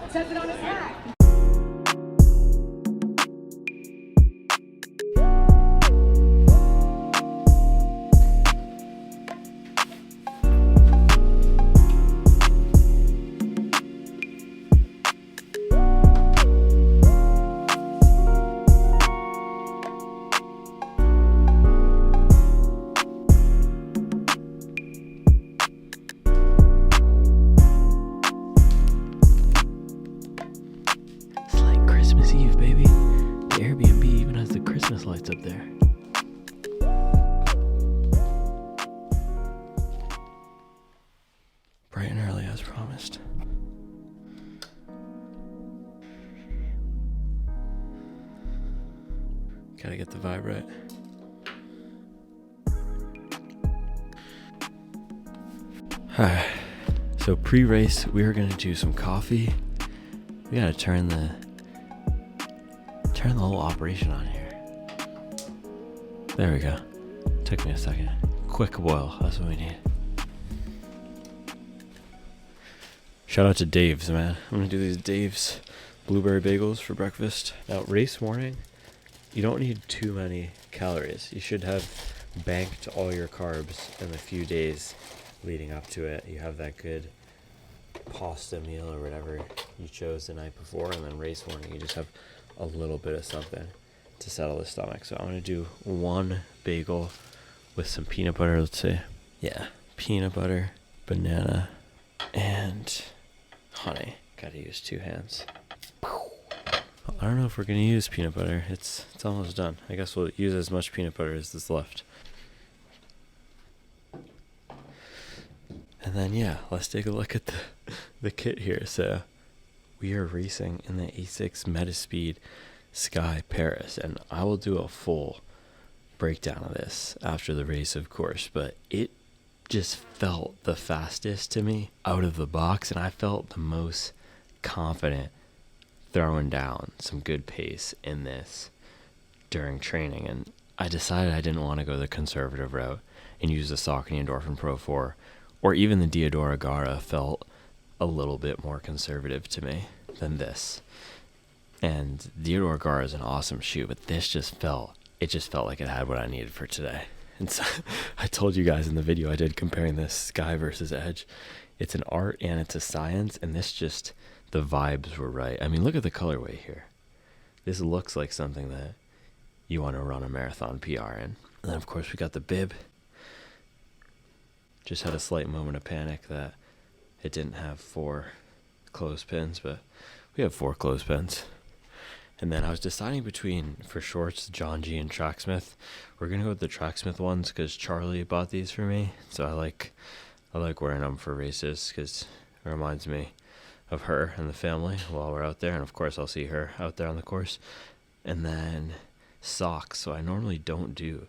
Says it on his hat. Eve, baby. The Airbnb even has the Christmas lights up there. Bright and early as promised. Gotta get the vibe right. Alright, so pre-race we are gonna do some coffee. We gotta turn the whole operation on here. There we go. Took me a second. Quick boil, that's what we need. Shout out to Dave's, man. I'm gonna do these Dave's blueberry bagels for breakfast. Now, race morning, you don't need too many calories. You should have banked all your carbs in the few days leading up to it. You have that good pasta meal or whatever you chose the night before, and then race morning you just have a little bit of something to settle the stomach. So I'm going to do one bagel with some peanut butter, let's say. Yeah, peanut butter, banana, and honey. Gotta use two hands. I don't know if we're going to use peanut butter. It's almost done. I guess we'll use as much peanut butter as is left. And then, yeah, let's take a look at the kit here. So we are racing in the A6 Metaspeed Sky Paris, and I will do a full breakdown of this after the race, of course, but it just felt the fastest to me out of the box, and I felt the most confident throwing down some good pace in this during training. And I decided I didn't want to go the conservative route and use the Saucony Endorphin Pro 4, or even the Diodora Gara felt a little bit more conservative to me than this. And Diodora Gara is an awesome shoe, but this just felt like it had what I needed for today. And so I told you guys in the video I did comparing this Sky versus Edge. It's an art and it's a science, and this just, the vibes were right. I mean, look at the colorway here. This looks like something that you want to run a marathon PR in. And then of course we got the bib. Just had a slight moment of panic that it didn't have 4 clothespins, but we have 4 clothespins. And then I was deciding between, for shorts, John G and Tracksmith. We're going to go with the Tracksmith ones because Charlie bought these for me. So I like wearing them for races because it reminds me of her and the family while we're out there. And of course I'll see her out there on the course. And then socks. So I normally don't do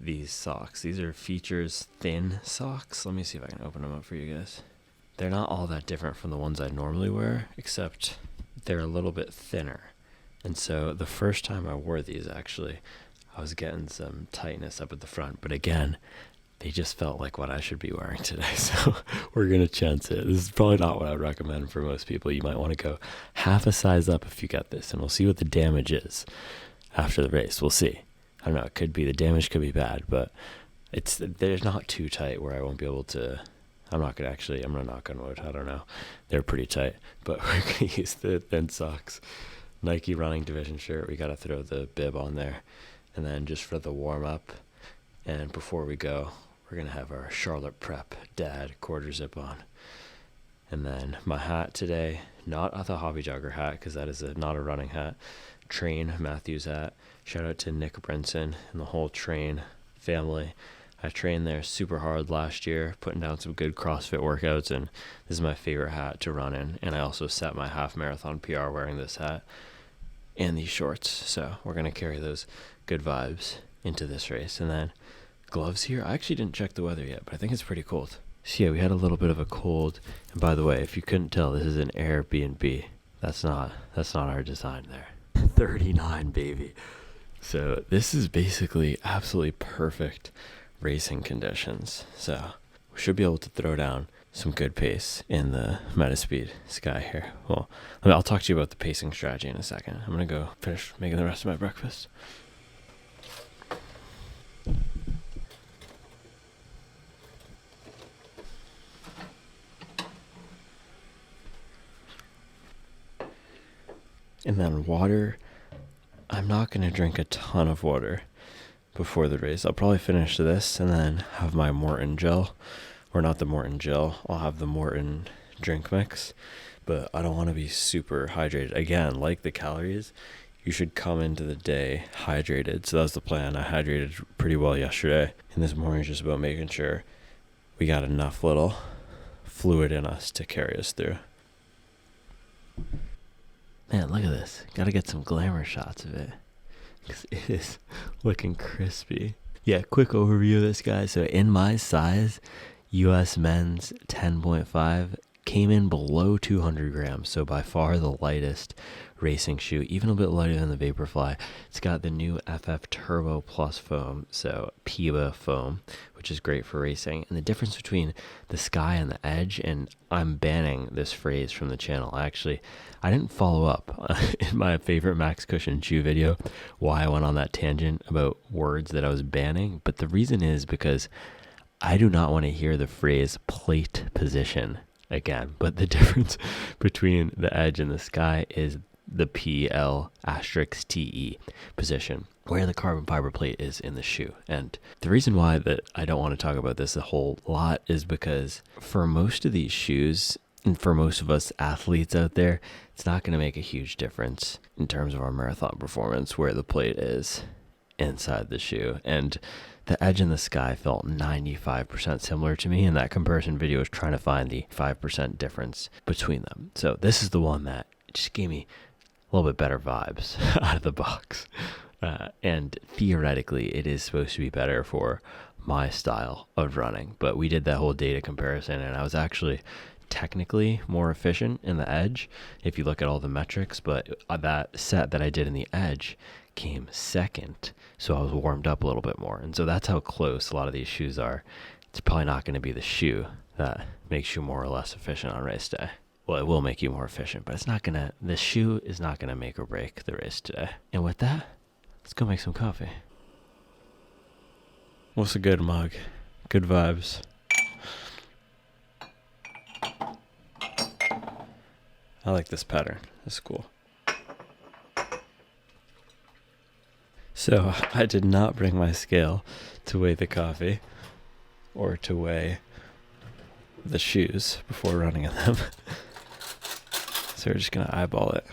these socks. These are Features thin socks. Let me see if I can open them up for you guys. They're not all that different from the ones I normally wear, except they're a little bit thinner. And so the first time I wore these, actually, I was getting some tightness up at the front. But again, they just felt like what I should be wearing today. So we're going to chance it. This is probably not what I would recommend for most people. You might want to go half a size up if you get this, and we'll see what the damage is after the race. We'll see. I don't know. It could be, the damage could be bad, but they're not too tight where I won't be able to. I'm not going to knock on wood. I don't know. They're pretty tight, but we're going to use the thin socks. Nike running division shirt. We got to throw the bib on there. And then just for the warm up and before we go, we're going to have our Charlotte Prep Dad quarter zip on. And then my hat today, not the Hobby Jogger hat because that is not a running hat. Train Matthews hat. Shout out to Nick Brinson and the whole Train family. I trained there super hard last year, putting down some good CrossFit workouts, and this is my favorite hat to run in. And I also set my half marathon PR wearing this hat and these shorts. So we're going to carry those good vibes into this race. And then gloves here. I actually didn't check the weather yet, but I think it's pretty cold. So yeah, we had a little bit of a cold. And by the way, if you couldn't tell, this is an Airbnb. That's not our design there. 39, baby. So this is basically absolutely perfect racing conditions. So we should be able to throw down some good pace in the Metaspeed Sky here. Well, I'll talk to you about the pacing strategy in a second. I'm going to go finish making the rest of my breakfast. And then water. I'm not going to drink a ton of water before the race. I'll probably finish this and then have my Morton gel. Or not the Morton gel. I'll have the Morton drink mix. But I don't want to be super hydrated. Again, like the calories, you should come into the day hydrated. So that was the plan. I hydrated pretty well yesterday. And this morning is just about making sure we got enough little fluid in us to carry us through. Man, look at this. Gotta get some glamour shots of it, because it is looking crispy. Yeah, quick overview of this, guy. So in my size, US men's 10.5 came in below 200 grams. So by far the lightest racing shoe, even a bit lighter than the Vaporfly. It's got the new FF Turbo Plus foam, so PIBA foam, which is great for racing. And the difference between the Sky and the Edge, and I'm banning this phrase from the channel. I didn't follow up in my favorite Max Cushion shoe video why I went on that tangent about words that I was banning. But the reason is because I do not want to hear the phrase plate position again. But the difference between the Edge and the Sky is the PL*TE position, where the carbon fiber plate is in the shoe. And the reason why that I don't want to talk about this a whole lot is because for most of these shoes, and for most of us athletes out there, it's not going to make a huge difference in terms of our marathon performance where the plate is inside the shoe. And the Edge and the Sky felt 95% similar to me, and that comparison video was trying to find the 5% difference between them. So this is the one that just gave me a little bit better vibes out of the box. And theoretically, it is supposed to be better for my style of running. But we did that whole data comparison, and I was actually technically more efficient in the Edge if you look at all the metrics. But that set that I did in the Edge came second, so I was warmed up a little bit more. And so that's how close a lot of these shoes are. It's probably not going to be the shoe that makes you more or less efficient on race day. Well, it will make you more efficient, but the shoe is not going to make or break the race today. And with that, let's go make some coffee. What's a good mug? Good vibes. I like this pattern. It's cool. So I did not bring my scale to weigh the coffee or to weigh the shoes before running in them. So we're just going to eyeball it.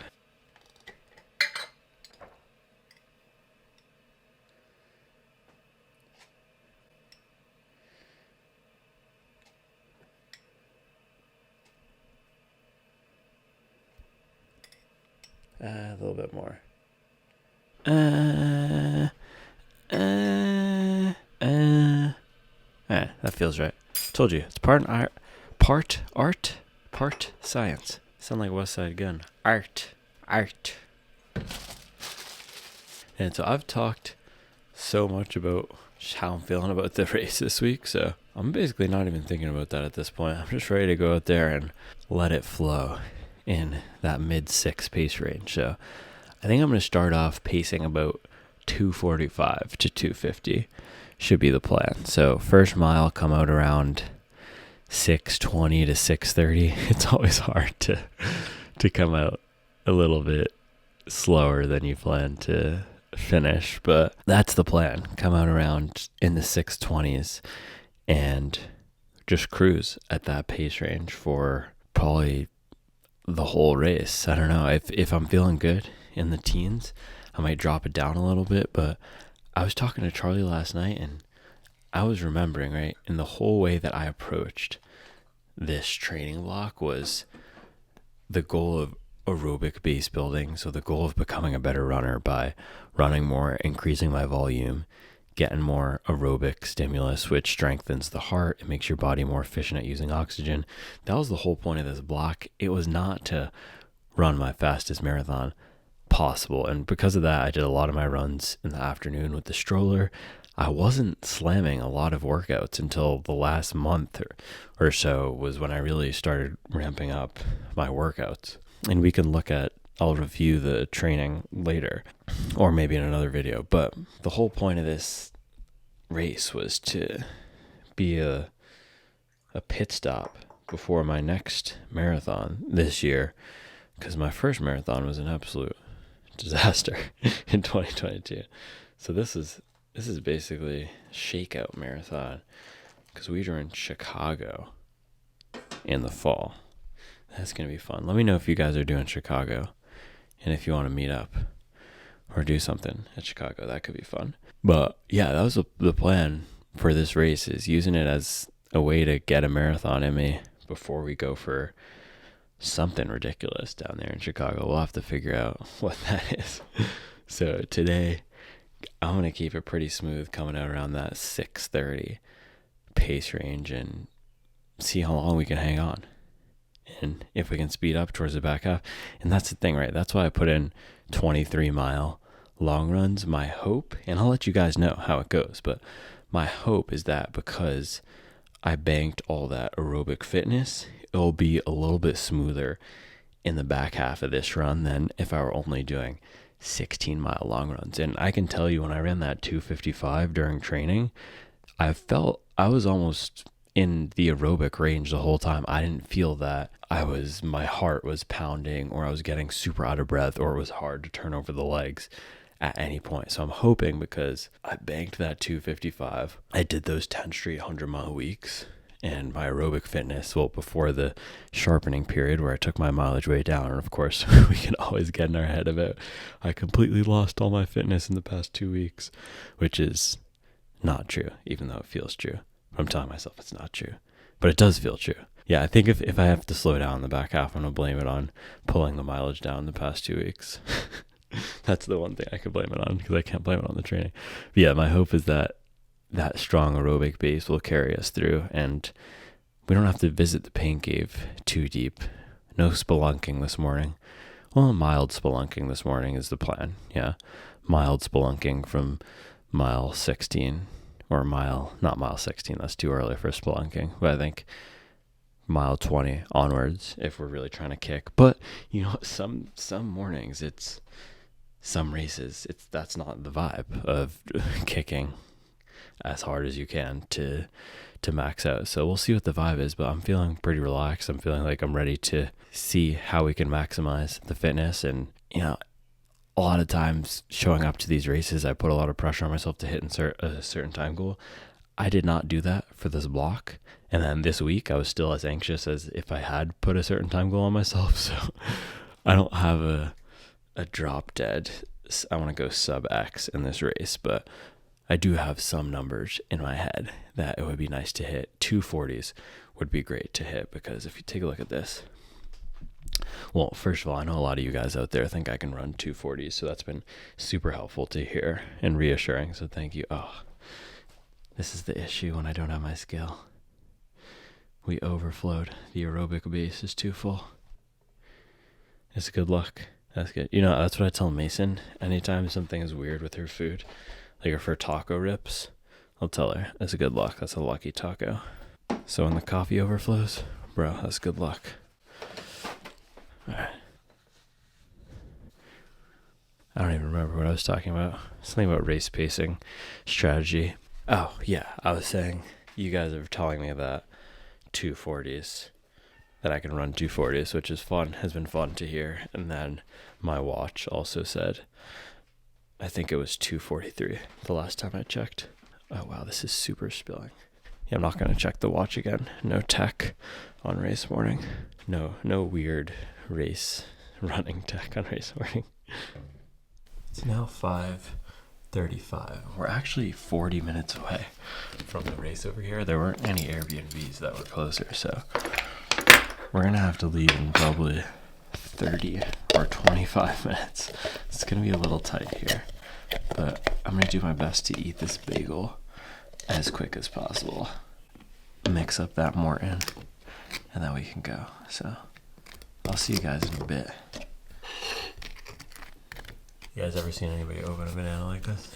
A little bit more. That feels right. Told you, it's part art, part science. Sound like West Side Gun. Art. And so I've talked so much about how I'm feeling about the race this week, so I'm basically not even thinking about that at this point. I'm just ready to go out there and let it flow in that mid-6 pace range. So I think I'm going to start off pacing about 245 to 250 should be the plan. So first mile, come out around 6:20 to 6:30. It's always hard to come out a little bit slower than you plan to finish, but that's the plan. Come out around in the 6:20s and just cruise at that pace range for probably the whole race. I don't know, if I'm feeling good in the teens, I might drop it down a little bit. But I was talking to Charlie last night, and I was remembering, right, in the whole way that I approached this training block was the goal of aerobic base building. So the goal of becoming a better runner by running more, increasing my volume, getting more aerobic stimulus, which strengthens the heart. It makes your body more efficient at using oxygen. That was the whole point of this block. It was not to run my fastest marathon possible. And because of that, I did a lot of my runs in the afternoon with the stroller. I wasn't slamming a lot of workouts until the last month or so was when I really started ramping up my workouts. And we can I'll review the training later or maybe in another video. But the whole point of this race was to be a pit stop before my next marathon this year, because my first marathon was an absolute disaster in 2022. So this is basically a shakeout marathon, because we were in Chicago in the fall. That's going to be fun. Let me know if you guys are doing Chicago and if you want to meet up or do something at Chicago. That could be fun. But yeah, that was the plan for this race, is using it as a way to get a marathon in me before we go for something ridiculous down there in Chicago. We'll have to figure out what that is. So today, I'm going to keep it pretty smooth, coming out around that 6:30 pace range and see how long we can hang on. And if we can speed up towards the back half. And that's the thing, right? That's why I put in 23-mile long runs. My hope, and I'll let you guys know how it goes, but my hope is that because I banked all that aerobic fitness, it'll be a little bit smoother in the back half of this run than if I were only doing 16-mile long runs. And I can tell you, when I ran that 2:55 during training, I felt I was almost in the aerobic range the whole time. I didn't feel that my heart was pounding, or I was getting super out of breath, or it was hard to turn over the legs at any point. So I'm hoping, because I banked that 2:55, I did those 10 straight 100-mile weeks, and my aerobic fitness, well, before the sharpening period where I took my mileage way down. And of course, we can always get in our head about, I completely lost all my fitness in the past 2 weeks, which is not true, even though it feels true. I'm telling myself it's not true, but it does feel true. Yeah, I think if I have to slow down in the back half, I'm going to blame it on pulling the mileage down the past 2 weeks. That's the one thing I could blame it on, because I can't blame it on the training. But yeah, my hope is that strong aerobic base will carry us through, and we don't have to visit the pain cave too deep. No spelunking this morning. Well, mild spelunking this morning is the plan. Yeah, mild spelunking from mile 16, or not mile 16, that's too early for spelunking, but I think mile 20 onwards if we're really trying to kick. But you know, some mornings, some races, that's not the vibe of kicking as hard as you can to max out. So we'll see what the vibe is, but I'm feeling pretty relaxed. I'm feeling like I'm ready to see how we can maximize the fitness. And you know, a lot of times showing up to these races, I put a lot of pressure on myself to hit a certain time goal. I did not do that for this block. And then this week, I was still as anxious as if I had put a certain time goal on myself. So I don't have a drop dead, I want to go sub X in this race, but I do have some numbers in my head that it would be nice to hit. 240s would be great to hit, because if you take a look at this, well, first of all, I know a lot of you guys out there think I can run 240s, so that's been super helpful to hear and reassuring, so thank you. Oh, this is the issue when I don't have my scale. We overflowed. The aerobic base is too full. It's a good luck. That's good. You know, that's what I tell Mason. Anytime something is weird with her food, like if her taco rips, I'll tell her, that's a good luck. That's a lucky taco. So when the coffee overflows, bro, that's good luck. All right. I don't even remember what I was talking about. Something about race pacing strategy. Oh, yeah. I was saying, you guys are telling me that 240s, that I can run 240s, which is fun, has been fun to hear. And then my watch also said, I think it was 2:43 the last time I checked. Oh, wow, this is super spilling. Yeah, I'm not going to check the watch again. No tech on race morning. No weird race running tech on race morning. It's now 5:35. We're actually 40 minutes away from the race over here. There weren't any Airbnbs that were closer, so we're going to have to leave in probably 30 or 25 minutes. It's going to be a little tight here, but I'm going to do my best to eat this bagel as quick as possible. Mix up that Morton, and then we can go. So I'll see you guys in a bit. You guys ever seen anybody open a banana like this?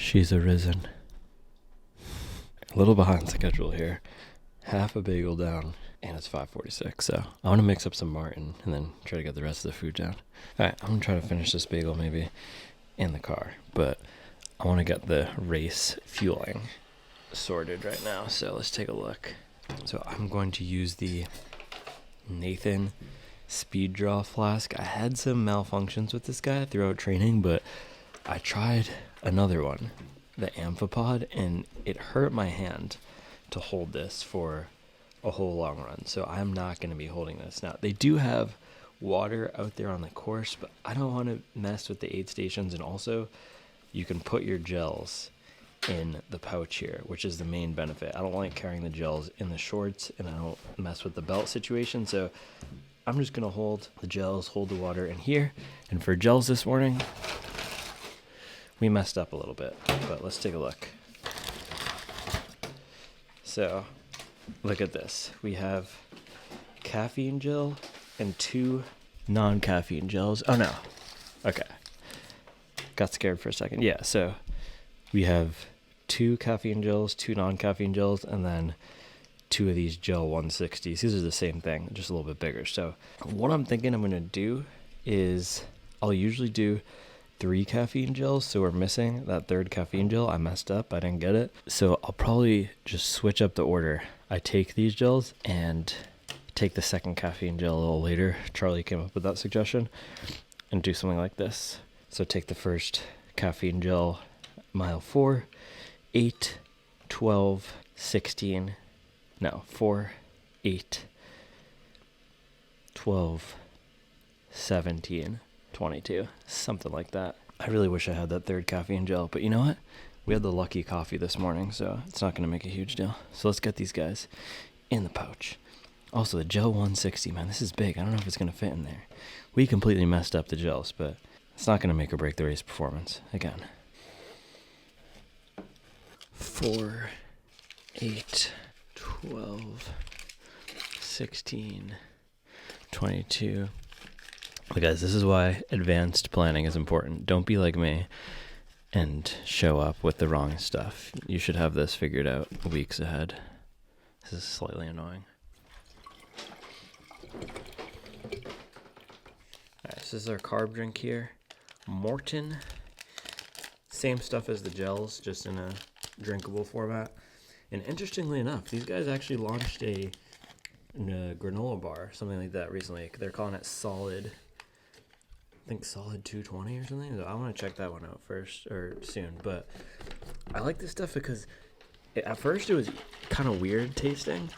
She's arisen. A little behind schedule here. Half a bagel down, and it's 5:46. So I want to mix up some Martin and then try to get the rest of the food down. All right, I'm gonna try to finish this bagel maybe in the car, but I want to get the race fueling sorted right now. So let's take a look. So I'm going to use the Nathan speed draw flask. I had some malfunctions with this guy throughout training, but I tried another one, the amphipod, and it hurt my hand to hold this for a whole long run. So I'm not going to be holding this. Now, they do have water out there on the course, but I don't want to mess with the aid stations. And also, you can put your gels in the pouch here, which is the main benefit. I don't like carrying the gels in the shorts, and I don't mess with the belt situation. So I'm just going to hold the gels, hold the water in here. And for gels this morning, we messed up a little bit, but let's take a look. So look at this. We have caffeine gel and 2 non-caffeine gels. Oh no. Okay. Got scared for a second. Yeah, so we have 2 caffeine gels, 2 non-caffeine gels, and then 2 of these gel 160s. These are the same thing, just a little bit bigger. So what I'm thinking I'm going to do is I'll usually do 3 caffeine gels, so we're missing that 3rd caffeine gel. I messed up. I didn't get it. So I'll probably just switch up the order. I take these gels and take the 2nd caffeine gel a little later. Charlie came up with that suggestion, and do something like this. So take the first caffeine gel, mile 4, 8, 12, 16, no, 4, 8, 12, 17, 22, something like that. I really wish I had that 3rd caffeine gel, but you know what? We had the lucky coffee this morning, so it's not going to make a huge deal. So let's get these guys in the pouch. Also, the gel 160, man, this is big. I don't know if it's going to fit in there. We completely messed up the gels, but it's not going to make or break the race performance. Again. 4, 8, 12, 16, 22. But guys, this is why advanced planning is important. Don't be like me and show up with the wrong stuff. You should have this figured out weeks ahead. This is slightly annoying. Alright, so this is our carb drink here. Morton. Same stuff as the gels, just in a drinkable format. And interestingly enough, these guys actually launched a granola bar, something like that recently. They're calling it Solid. I think Solid 220 or something. So I want to check that one out first or soon. But I like this stuff because at first it was kind of weird tasting.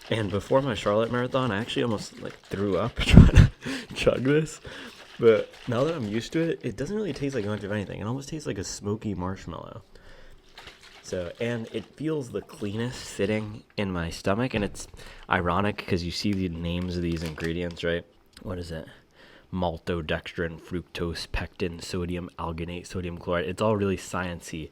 And before my Charlotte Marathon, I actually almost like threw up trying to chug this. But now that I'm used to it, it doesn't really taste like much of anything. It almost tastes like a smoky marshmallow. So, and it feels the cleanest sitting in my stomach. And it's ironic because you see the names of these ingredients, right? What is it? Maltodextrin, fructose, pectin, sodium alginate, sodium chloride. It's all really sciencey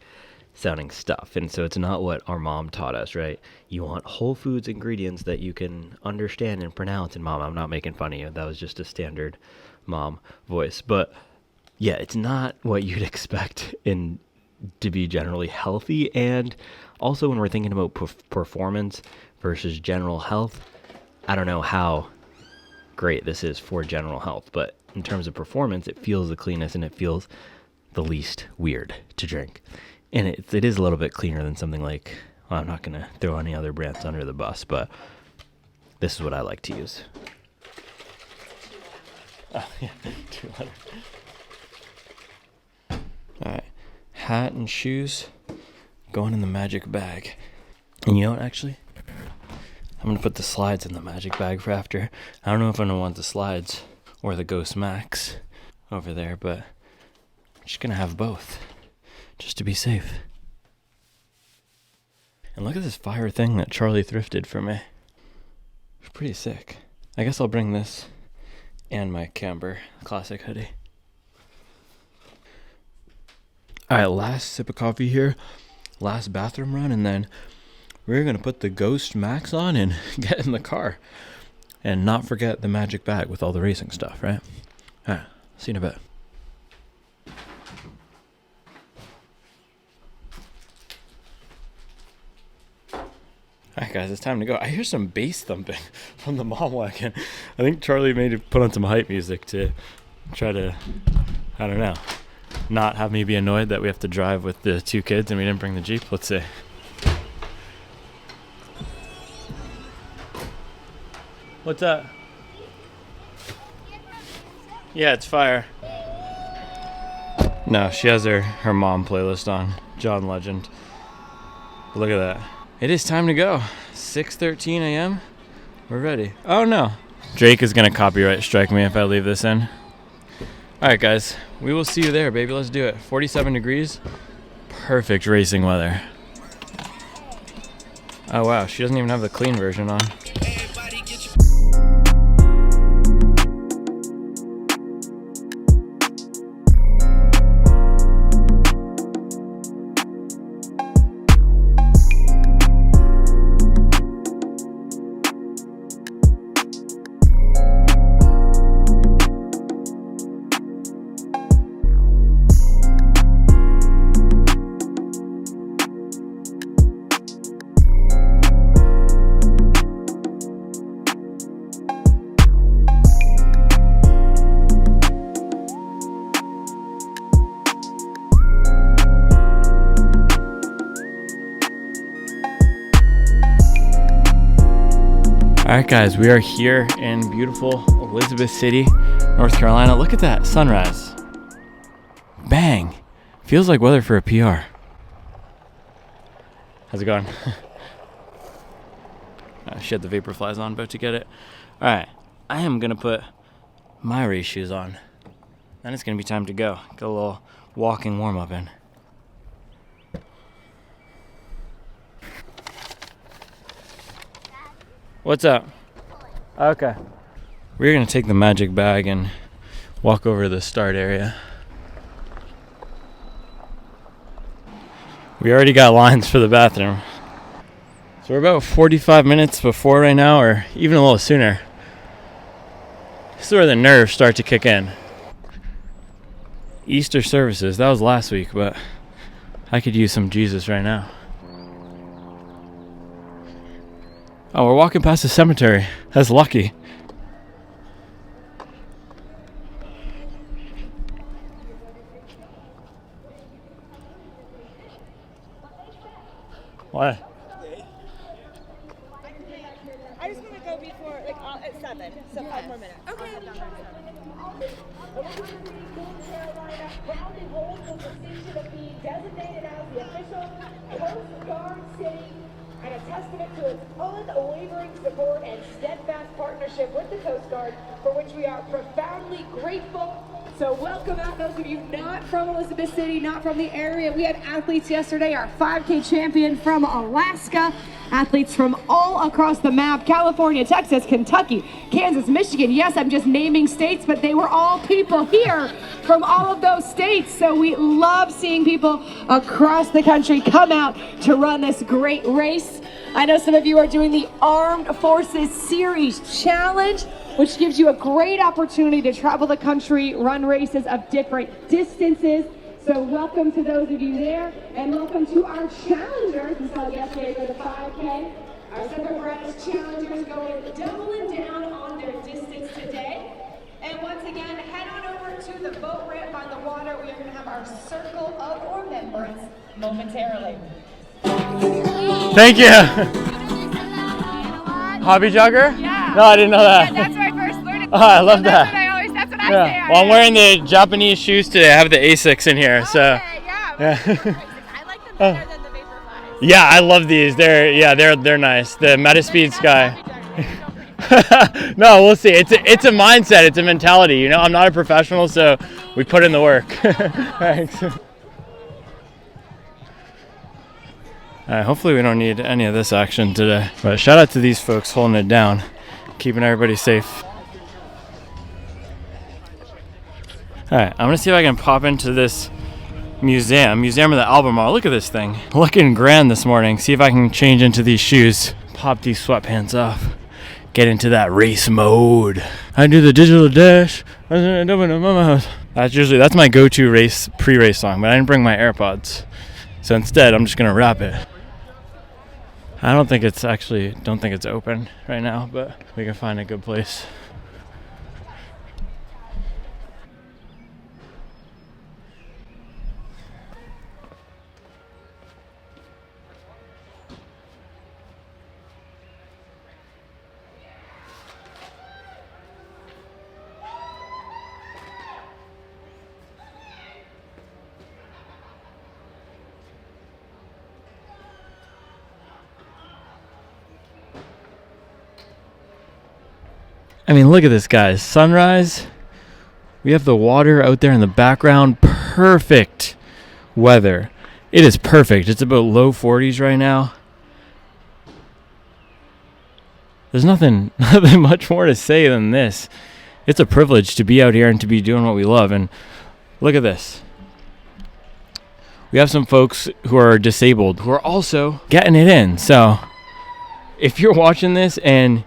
sounding stuff. And so it's not what our mom taught us, right? You want whole foods ingredients that you can understand and pronounce. And Mom, I'm not making fun of you. That was just a standard mom voice. But yeah, it's not what you'd expect to be generally healthy. And also when we're thinking about performance versus general health, I don't know how great this is for general health, but in terms of performance, it feels the cleanest and it feels the least weird to drink. And it is a little bit cleaner than something like, well, I'm not going to throw any other brands under the bus, but this is what I like to use. Oh, yeah, 200. All right, hat and shoes going in the magic bag. And you know what, actually? I'm going to put the slides in the magic bag for after. I don't know if I'm going to want the slides or the Ghost Max over there, but I'm just going to have both, just to be safe. And look at this fire thing that Charlie thrifted for me. It's pretty sick. I guess I'll bring this and my Camber Classic hoodie. All right, last sip of coffee here, last bathroom run, and then we're going to put the Ghost Max on and get in the car. And not forget the magic bag with all the racing stuff, right? All right, see you in a bit. Alright guys, it's time to go. I hear some bass thumping from the mom wagon. I think Charlie made it put on some hype music to try to, I don't know, not have me be annoyed that we have to drive with the 2 kids and we didn't bring the Jeep. Let's see. What's up? Yeah, it's fire. No, she has her mom playlist on, John Legend. Look at that. It is time to go. 6:13 a.m. We're ready. Oh no. Drake is gonna copyright strike me if I leave this in. Alright guys, we will see you there, baby. Let's do it. 47 degrees. Perfect racing weather. Oh wow, she doesn't even have the clean version on. Alright guys, we are here in beautiful Elizabeth City, North Carolina. Look at that sunrise. Bang. Feels like weather for a PR. How's it going? She had the vapor flies on, about to get it. Alright, I am going to put my race shoes on. Then it's going to be time to go. Get a little walking warm up in. What's up? Okay. We're gonna take the magic bag and walk over to the start area. We already got lines for the bathroom. So we're about 45 minutes before right now, or even a little sooner. This is where the nerves start to kick in. Easter services, that was last week, but I could use some Jesus right now. Oh, we're walking past the cemetery. That's lucky. What? I just want to go before, like, at 7, so 5 more minutes. Okay. Proudly holds the distinction of being designated as the official Coast Guard city and a testament to its unwavering support and steadfast partnership with the Coast Guard, for which we are profoundly grateful. So welcome out those of you not from Elizabeth City, not from the area. We had athletes yesterday, our 5K champion from Alaska, athletes from all across the map, California, Texas, Kentucky, Kansas, Michigan. Yes, I'm just naming states, but they were all people here from all of those states. So we love seeing people across the country come out to run this great race. I know some of you are doing the Armed Forces Series Challenge, which gives you a great opportunity to travel the country, run races of different distances. So welcome to those of you there, and welcome to our challengers. We saw yesterday for the 5K. Our Separate Branch challengers going doubling down on their distance today. And once again, head on over to the boat ramp by the water. We are going to have our circle of remembrance momentarily. Thank you. Hobby jogger? Yeah. No, I didn't know that. Yeah, that's where I first learned it. Oh, I love that. That's what I say. Well, I'm wearing the Japanese shoes today. I have the Asics in here, so. Yeah. Yeah. I like them better than the Vaporflies. Yeah, I love these. They're nice. The Metaspeed Sky. No, we'll see. It's a mindset. It's a mentality. You know, I'm not a professional, so we put in the work. Thanks. Hopefully we don't need any of this action today. But shout out to these folks holding it down, keeping everybody safe. Alright, I'm gonna see if I can pop into this museum of the Albemarle. Look at this thing. Looking grand this morning. See if I can change into these shoes. Pop these sweatpants off. Get into that race mode. I do the digital dash. That's my go-to race pre-race song, but I didn't bring my AirPods. So instead, I'm just gonna rap it. I don't think it's open right now, but we can find a good place. I mean, look at this, guys. Sunrise. We have the water out there in the background. Perfect weather. It is perfect. It's about low 40s right now. There's nothing much more to say than this. It's a privilege to be out here and to be doing what we love. And look at this. We have some folks who are disabled who are also getting it in. So if you're watching this and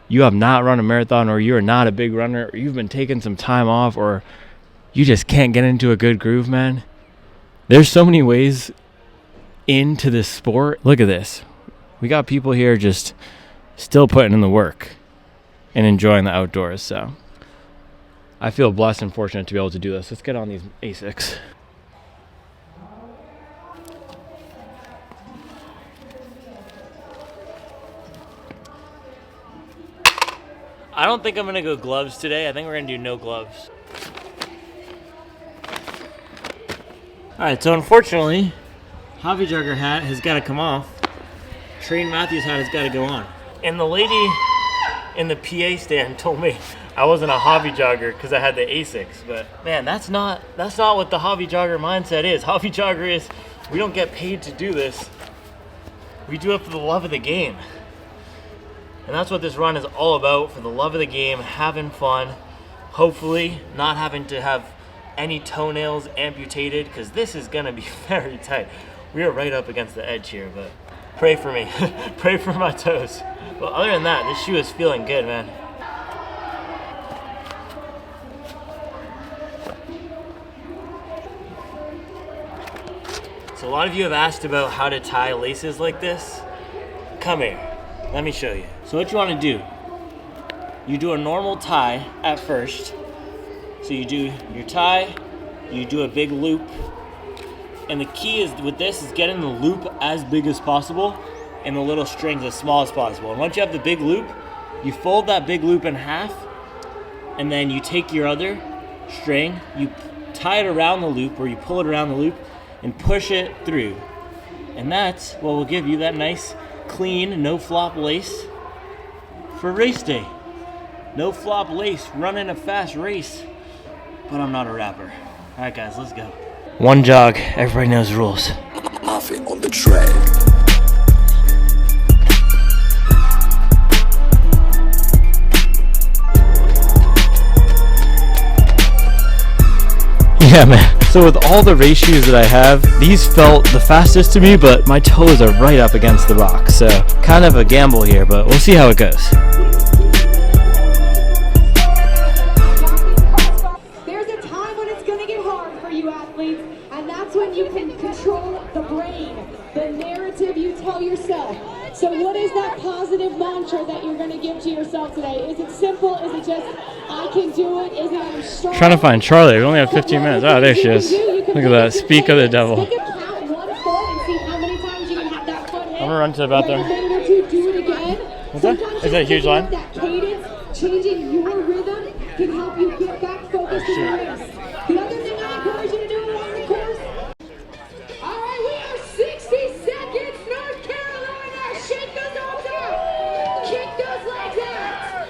you have not run a marathon, or you're not a big runner, or you've been taking some time off, or you just can't get into a good groove, man, there's so many ways into this sport. Look at this. We got people here just still putting in the work and enjoying the outdoors. So I feel blessed and fortunate to be able to do this. Let's get on these ASICs. I don't think I'm going to go gloves today. I think we're going to do no gloves. Alright, so unfortunately, Hobby Jogger hat has got to come off. Train Matthews hat has got to go on. And the lady in the PA stand told me I wasn't a hobby jogger because I had the ASICs. But man, that's not what the hobby jogger mindset is. Hobby jogger is, we don't get paid to do this. We do it for the love of the game. And that's what this run is all about, for the love of the game, having fun, hopefully not having to have any toenails amputated, because this is going to be very tight. We are right up against the edge here, but pray for me. Pray for my toes. But other than that, this shoe is feeling good, man. So a lot of you have asked about how to tie laces like this. Come here. Let me show you. So what you want to do, you do a normal tie at first. So you do your tie, you do a big loop, and the key is with this is getting the loop as big as possible and the little strings as small as possible. And once you have the big loop, you fold that big loop in half, and then you take your other string, you tie it around the loop, or you pull it around the loop and push it through. And that's what will give you that nice clean, no flop lace for race day. No flop lace, running a fast race. But I'm not a rapper. Alright guys, let's go. One jog, everybody knows the rules. Off it on the track. Yeah, man. So with all the race shoes that I have, these felt the fastest to me, but my toes are right up against the rock. So kind of a gamble here, but we'll see how it goes. There's a time when it's going to get hard for you athletes, and that's when you can control the brain, the narrative you tell yourself. So what is that positive mantra that you're going to give to yourself today? Is it simple? Is it just, I can do it? Is it, I'm strong? Trying to find Charlie. We only have 15 minutes. Oh, there she is. Look at that. Speak of the devil. Take a count 1 foot and see how many times you can have that foot hit. I'm gonna run to the bathroom. Do it again. What's that? Is that a huge line? That cadence, changing your rhythm can help you get back focused in the race. The other thing I encourage you to do along the course. All right, we have 60 seconds. North Carolina, shake those arms out. Kick those legs out.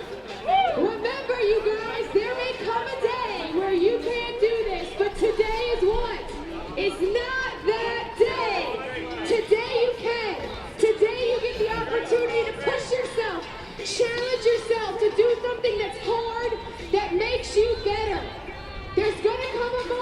Remember, you guys, there may come a day where you can't do this, but today is what? It's not that day. Today you can. Today you get the opportunity to push yourself, challenge yourself to do something that's hard, that makes you better. There's gonna come a moment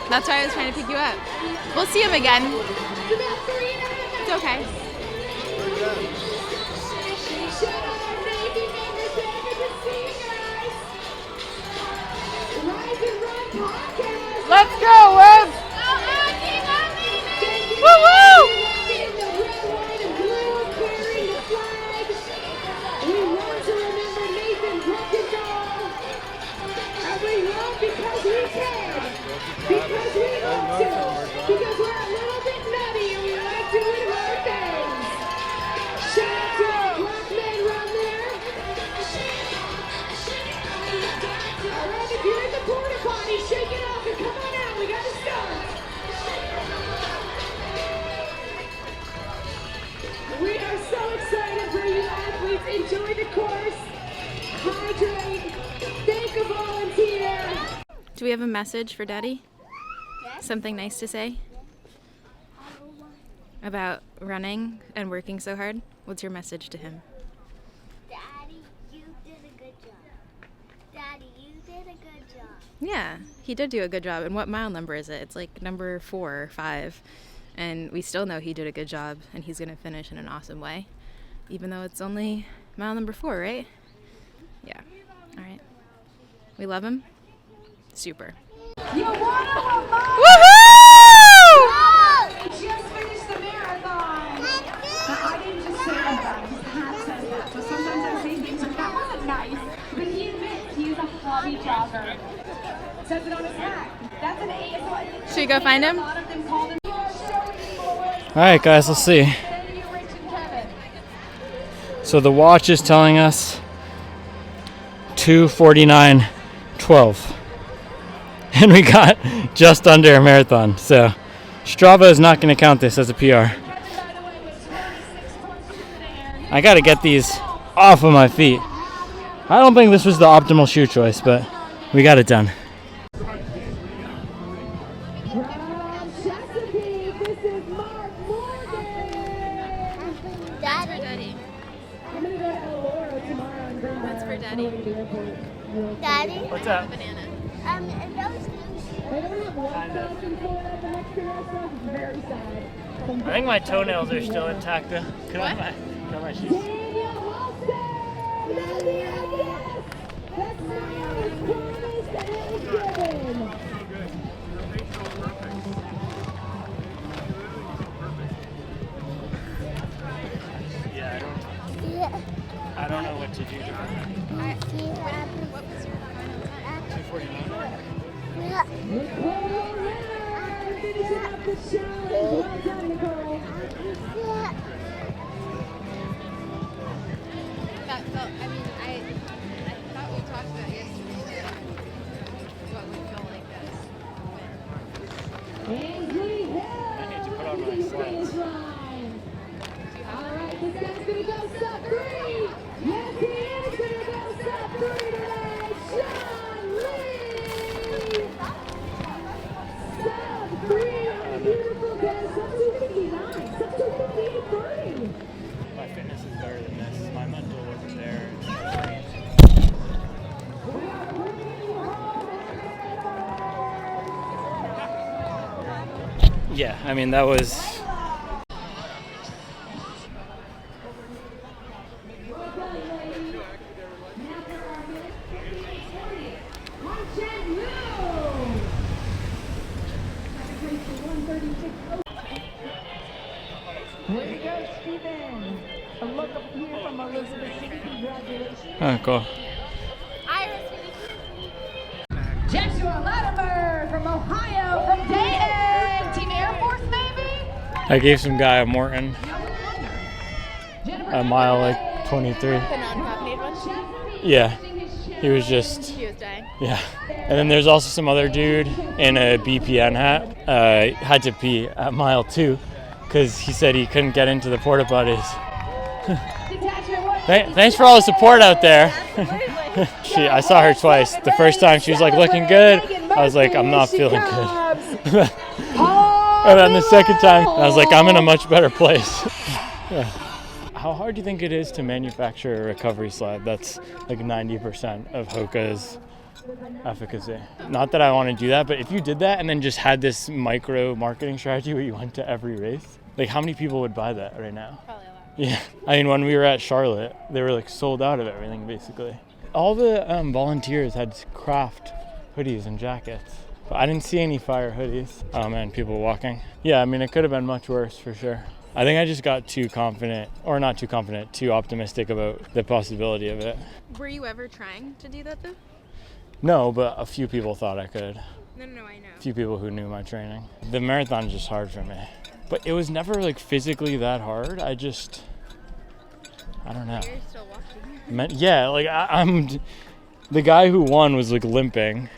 That's why I was trying to pick you up. We'll see him again. It's okay. Let's go, Liz! Woo-woo! Because we can, because we want to, because we're a little bit nutty and we like doing hard things. Shout out to our black men run there. Alright, if you're in the porta potty, shake it off and come on out, we gotta start. We are so excited for you athletes. Enjoy the course, hydrate, thank a volunteer. Do we have a message for Daddy? Yes. Something nice to say? About running and working so hard? What's your message to him? Daddy, you did a good job. Daddy, you did a good job. Yeah, he did do a good job. And what mile number is it? It's like number 4 or 5. And we still know he did a good job and he's going to finish in an awesome way. Even though it's only mile number 4, right? Yeah. All right. We love him. Super. You won a Woohoo! Just finished the marathon. Now, I didn't just say that. His hat says that. So sometimes I say things like that wasn't nice. But he admits he is a hobby jogger. Says it on his hat. That's an A. Should we go find him? A lot of them called him. Alright guys, let's see. So the watch is telling us 2:49:12. And we got just under a marathon. So Strava is not going to count this as a PR. I got to get these off of my feet. I don't think this was the optimal shoe choice, but we got it done. Daddy, That's for Daddy. Daddy, What's up? Banana. those I think my toenails are still intact though. Can I have my shoes? Yeah, I don't know what to do. 2:49. I thought we talked about yesterday what we feel like this. I need to put on my slides. Alright, this guy's gonna go sub 3! Yes, he is gonna go sub 3 today! John Lee! Sub 3 on a beautiful day, sub 259, sub 253! My fitness is better than this. My mental wasn't there. Yeah, I mean that was. Way to go, Stephen! A look up here from Elizabeth City. Congratulations. Oh, cool. Joshua Latimer from Ohio, from Dayton. Team Air Force, maybe? I gave some guy a Morton a mile like 23. The non-caffeinated one? Yeah, he was just. He was dying. Yeah. And then there's also some other dude in a BPN hat. Had to pee at mile 2 because he said he couldn't get into the porta potties. Thanks for all the support out there. I saw her twice. The first time she was like looking good. I was like, I'm not feeling good. And then the second time I was like, I'm in a much better place. Yeah. How hard do you think it is to manufacture a recovery sled that's like 90% of Hoka's efficacy. Not that I want to do that, but if you did that and then just had this micro marketing strategy where you went to every race, like how many people would buy that right now? Probably a lot. Yeah. I mean, when we were at Charlotte, they were like sold out of everything basically. All the volunteers had craft hoodies and jackets. But I didn't see any fire hoodies. Oh man, people walking. Yeah, I mean, it could have been much worse for sure. I think I just got too confident, or not too confident, too optimistic about the possibility of it. Were you ever trying to do that though? No, but a few people thought I could. No, I know. A few people who knew my training. The marathon is just hard for me. But it was never like physically that hard. I don't know. You're still walking. Yeah, like I'm the guy who won was like limping.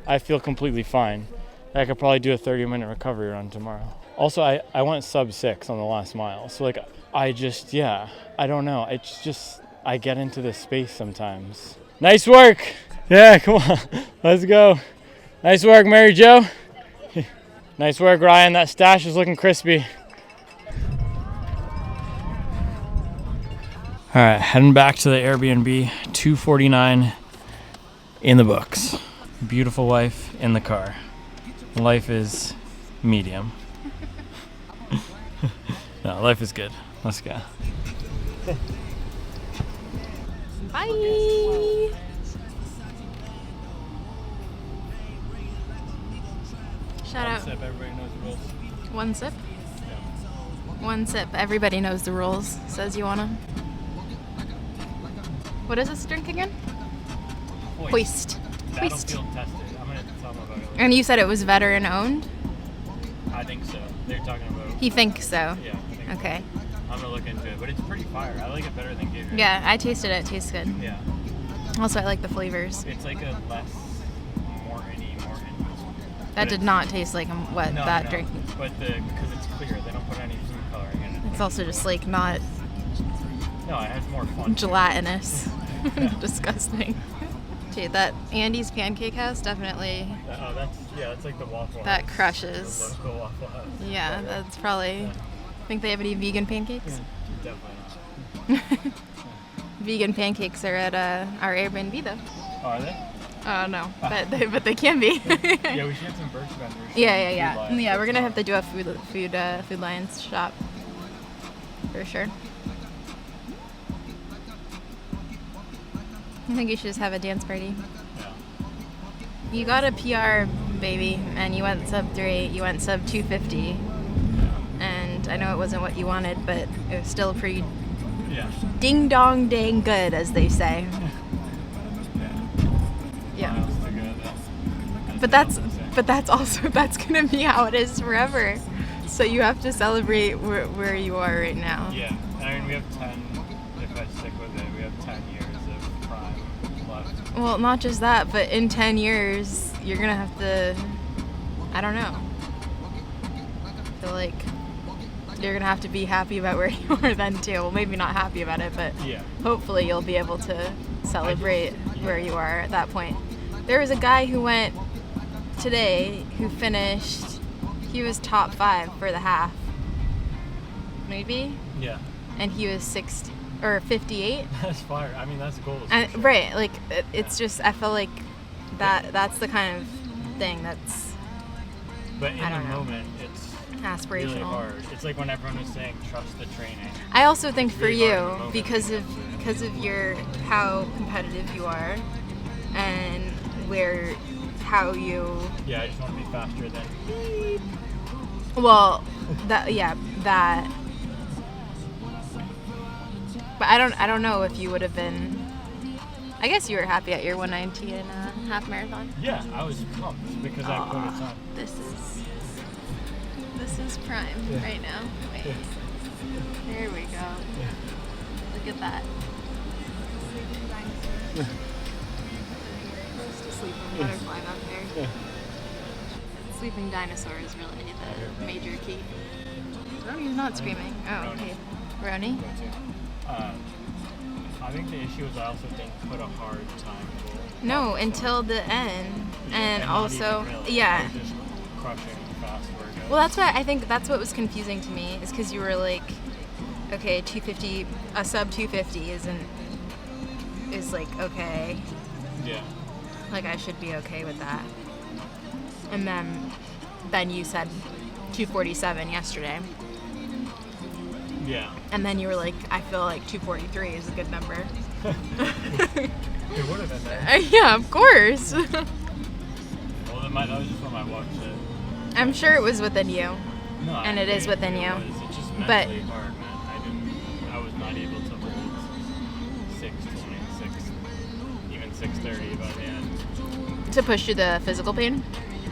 I feel completely fine. I could probably do a 30-minute recovery run tomorrow. Also, I went sub 6 on the last mile. So like I don't know. It's just I get into this space sometimes. Nice work. Yeah, come on. Let's go. Nice work, Mary Jo. Nice work, Ryan. That stash is looking crispy. All right, heading back to the Airbnb. 2:49 in the books. Beautiful wife in the car. Life is medium. No, life is good. Let's go. Bye. Shout out. Everybody knows the rules. One sip. One sip. Everybody knows the rules. Says you wanna. What is this drink again? Hoist. Hoist. Battlefield tested. I'm gonna tell them about it later. And you said it was veteran owned? I think so. They're talking about. He thinks so. Yeah. I think Okay. So. I'm gonna look into it, but it's pretty fire. I like it better than Gatorade. Yeah, I tasted it. It tastes good. Yeah. Also, I like the flavors. It's like a less Morton. That did not taste like that drink. But because it's clear, they don't put any food coloring in it. It's also just like not No, it has more fun. gelatinous. Disgusting. Dude, that Andy's Pancake House definitely That's like the Waffle that House. crushes. The local Waffle House. Yeah, that's probably. Think they have any vegan pancakes? Definitely not. Vegan pancakes are at our Airbnb though. Oh, are they? Oh no, but they can be. Yeah, we should have some birch vendors. Yeah. We're gonna have to do a food Lions shop for sure. I think you should just have a dance party. Yeah. You got a PR, baby, and you went sub 3. You went sub 250, and I know it wasn't what you wanted, but it was still pretty ding dong dang good, as they say. Yeah. But that's gonna be how it is forever. So you have to celebrate where you are right now. Yeah. I mean, we have 10. If I stick with it, we have 10 years of prime left. Well, not just that, but in 10 years, you're gonna have to. I don't know. I feel like you're gonna have to be happy about where you are then too. Well, maybe not happy about it, but hopefully you'll be able to celebrate where you are at that point. There was a guy who went today who finished. He was top 5 for the half, maybe. Yeah. And he was 60 or 58. That's fire. I mean, that's goals. And, sure. Right, like it's just I feel like that's the kind of thing that's. But in the moment, it's aspirational. really hard. It's like when everyone was saying trust the training. I also think for really you because of your how competitive you are, and how you. Yeah, I just want to be faster than. Well, that. But I don't know if you would have been. I guess you were happy at your 119 and a half marathon. Yeah, I was pumped because I put it on. This is prime right now. Wait. There we go. Look at that. Just a sleeping butterfly up there. Sleeping dinosaur is really the major key. Oh, he's not screaming. Oh, okay. Roni? I think the issue is I also didn't put a hard time goal. No, until the end. And also, really. yeah. Just crushing fast workouts. Well, that's why I think that's what was confusing to me, is because you were like, okay, 250, a sub 250 is like, okay. Yeah. like I should be okay with that. And then you said 247 yesterday. Yeah. And then you were like, I feel like 243 is a good number. It would have been there. Yeah, of course. Well, that was just when I watched it. I'm sure it was within you. No, And it is within you. It's just But- mentally hard, man. I was not able to hold 6:20, even 6:30 by the end. To push through the physical pain?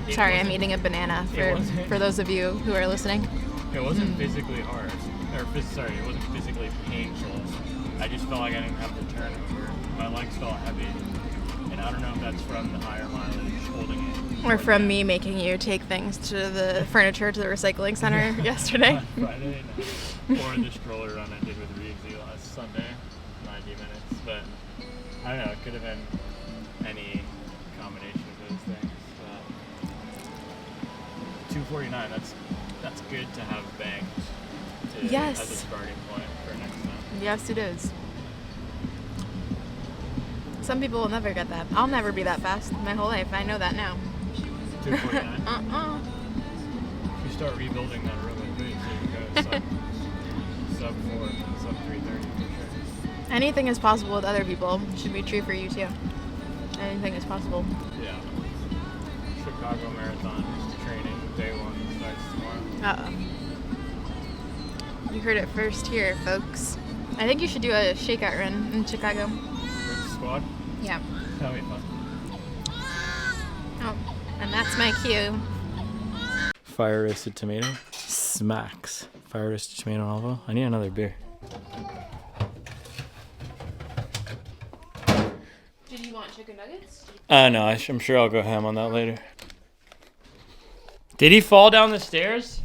It Sorry, I'm wasn't- eating a banana it wasn't- for those of you who are listening. It wasn't physically hard, it wasn't physically painful. I just felt like I didn't have the turnover. My legs felt heavy, and I don't know if that's from the higher mileage holding it. Or from me making you take things to the furniture to the recycling center yesterday. Friday night. Or the stroller run I did with Reeves last Sunday, 90 minutes. But I don't know, it could have been any combination of those things. But 249, that's good to have banked Yes. as a starting point for next time. Yes, it is. Some people will never get that. I'll never be that fast my whole life. I know that now. 249. You start rebuilding that really good, so you go sub 4, sub 330 for sure. Anything is possible with other people. Should be true for you too. Anything is possible. Yeah. Chicago Marathon training day 1 starts tomorrow. You heard it first here, folks. I think you should do a shakeout run in Chicago. With the squad? Yeah. That'll be fun. Oh, and that's my cue. Fire roasted tomato. Smacks. Fire roasted tomato and olive oil. I need another beer. Did you want chicken nuggets? No, I'm sure I'll go ham on that later. Did he fall down the stairs?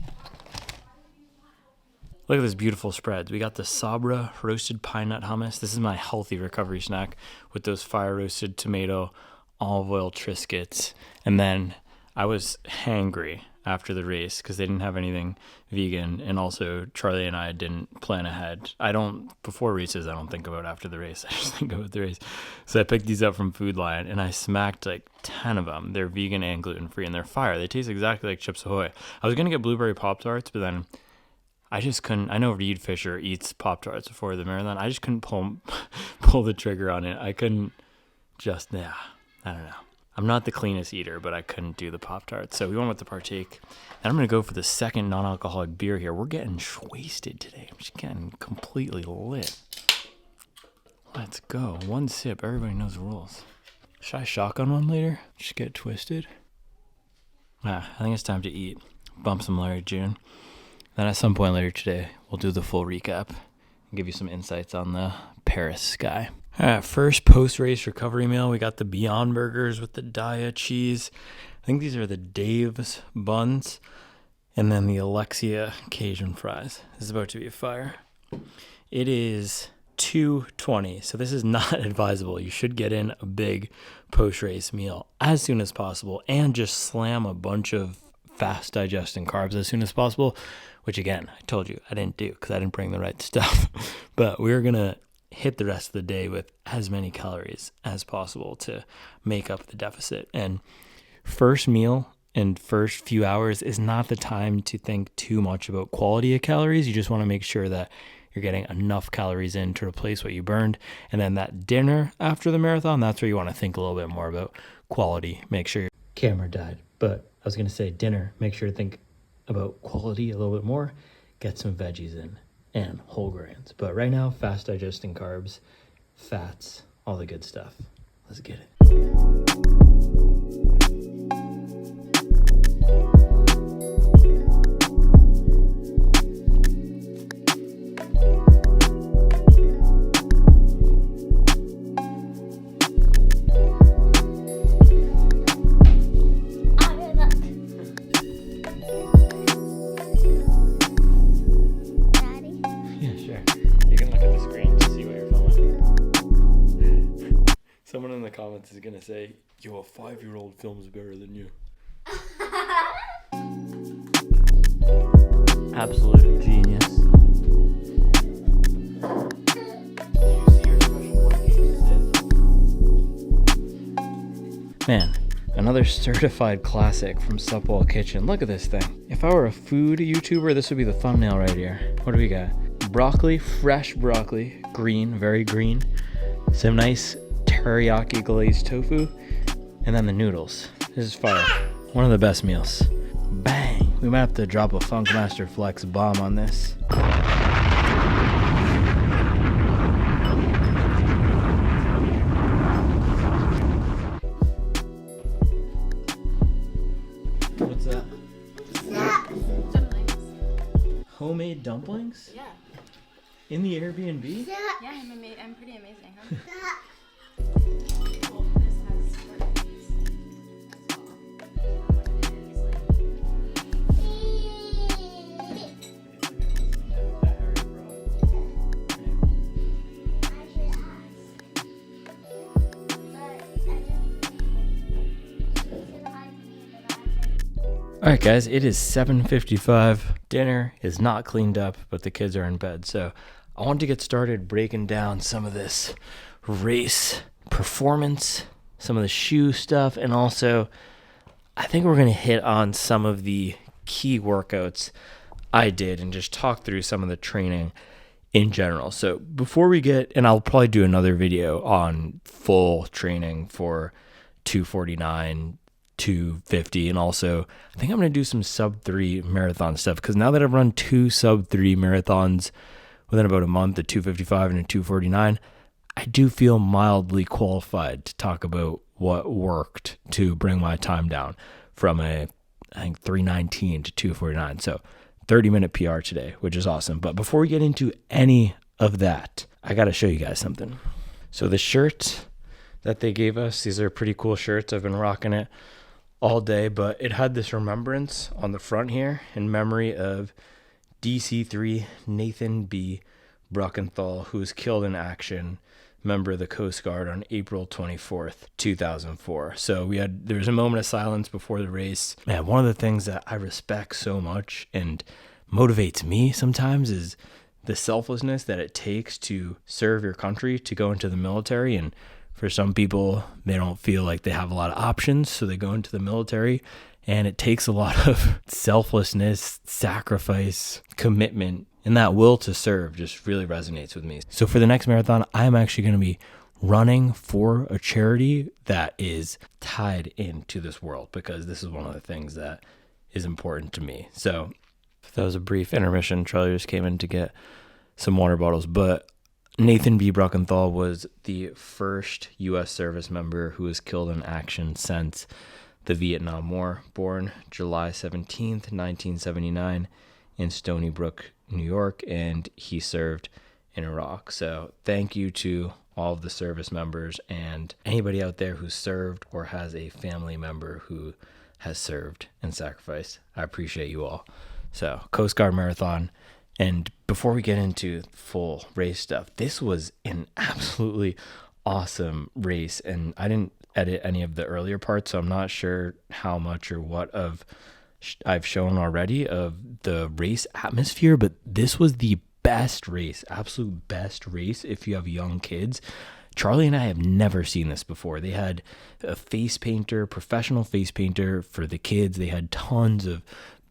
Look at this beautiful spreads. We got the Sabra roasted pine nut hummus. This is my healthy recovery snack with those fire roasted tomato, olive oil Triscuits. And then I was hangry after the race because they didn't have anything vegan. And also Charlie and I didn't plan ahead. Before races, I don't think about after the race. I just think about the race. So I picked these up from Food Lion and I smacked like 10 of them. They're vegan and gluten-free and they're fire. They taste exactly like Chips Ahoy. I was going to get blueberry Pop-Tarts, but then I just couldn't. I know Reed Fisher eats Pop-Tarts before the marathon. I just couldn't pull the trigger on it. I couldn't I don't know. I'm not the cleanest eater, but I couldn't do the Pop-Tarts. So we went with the Partake. And I'm going to go for the second non-alcoholic beer here. We're getting wasted today. I'm just getting completely lit. Let's go. One sip. Everybody knows the rules. Should I shotgun one later? Just get twisted? I think it's time to eat. Bump some Larry June. Then at some point later today, we'll do the full recap and give you some insights on the Paris sky. All right, first post-race recovery meal, we got the Beyond Burgers with the Daya cheese. I think these are the Dave's buns. And then the Alexia Cajun fries. This is about to be a fire. It is 2:20, so this is not advisable. You should get in a big post-race meal as soon as possible and just slam a bunch of fast digesting carbs as soon as possible, which again, I told you I didn't do because I didn't bring the right stuff. But we're going to hit the rest of the day with as many calories as possible to make up the deficit. And first meal and first few hours is not the time to think too much about quality of calories. You just want to make sure that you're getting enough calories in to replace what you burned. And then that dinner after the marathon, that's where you want to think a little bit more about quality. Make sure your camera died. But I was going to say dinner, make sure to think about quality a little bit more. Get some veggies in and whole grains. But right now, fast digesting carbs, fats, all the good stuff. Let's get it. Daddy? Yeah, sure. You can look at the screen to see what you're filming. Someone in the comments is going to say, yo, a 5-year-old films better than you. Absolute genius. Man, another certified classic from Supwell Kitchen. Look at this thing. If I were a food YouTuber, this would be the thumbnail right here. What do we got? Broccoli, fresh broccoli, green, very green. Some nice teriyaki glazed tofu, and then the noodles. This is fire. One of the best meals. Bang! We might have to drop a Funkmaster Flex bomb on this. What's that? Dumplings. Homemade dumplings? Yeah. In the Airbnb? Yeah, I'm pretty amazing, huh? Well, this has recipes as well. What it is, like. Alright guys, it is 7:55. Dinner is not cleaned up, but the kids are in bed. So I want to get started breaking down some of this race performance, some of the shoe stuff, and also I think we're going to hit on some of the key workouts I did and just talk through some of the training in general. So before we get, and I'll probably do another video on full training for 249, 250, and also I think I'm going to do some sub 3 marathon stuff, because now that I've run 2 sub 3 marathons within about a month, a 255 and a 249, I do feel mildly qualified to talk about what worked to bring my time down from I think 319 to 249. So 30-minute PR today, which is awesome. But before we get into any of that, I got to show you guys something. So the shirt that they gave us, these are pretty cool shirts. I've been rocking it all day, but it had this remembrance on the front here in memory of DC3 Nathan B. Bruckenthal, who was killed in action, member of the Coast Guard, on April 24th, 2004. So there was a moment of silence before the race. Man, one of the things that I respect so much and motivates me sometimes is the selflessness that it takes to serve your country, to go into the military. And for some people, they don't feel like they have a lot of options, so they go into the military, and it takes a lot of selflessness, sacrifice, commitment, and that will to serve just really resonates with me. So for the next marathon, I'm actually going to be running for a charity that is tied into this world, because this is one of the things that is important to me. So that was a brief intermission. Charlie just came in to get some water bottles, but Nathan B. Bruckenthal was the first U.S. service member who was killed in action since the Vietnam War, born July 17th, 1979 in Stony Brook, New York, and he served in Iraq. So thank you to all of the service members and anybody out there who served or has a family member who has served and sacrificed. I appreciate you all. So Coast Guard Marathon. And before we get into full race stuff, this was an absolutely awesome race, and I didn't edit any of the earlier parts, so I'm not sure how much or what of I've shown already of the race atmosphere, but this was the best race, absolute best race if you have young kids. Charlie and I have never seen this before. They had a face painter, professional face painter for the kids. They had tons of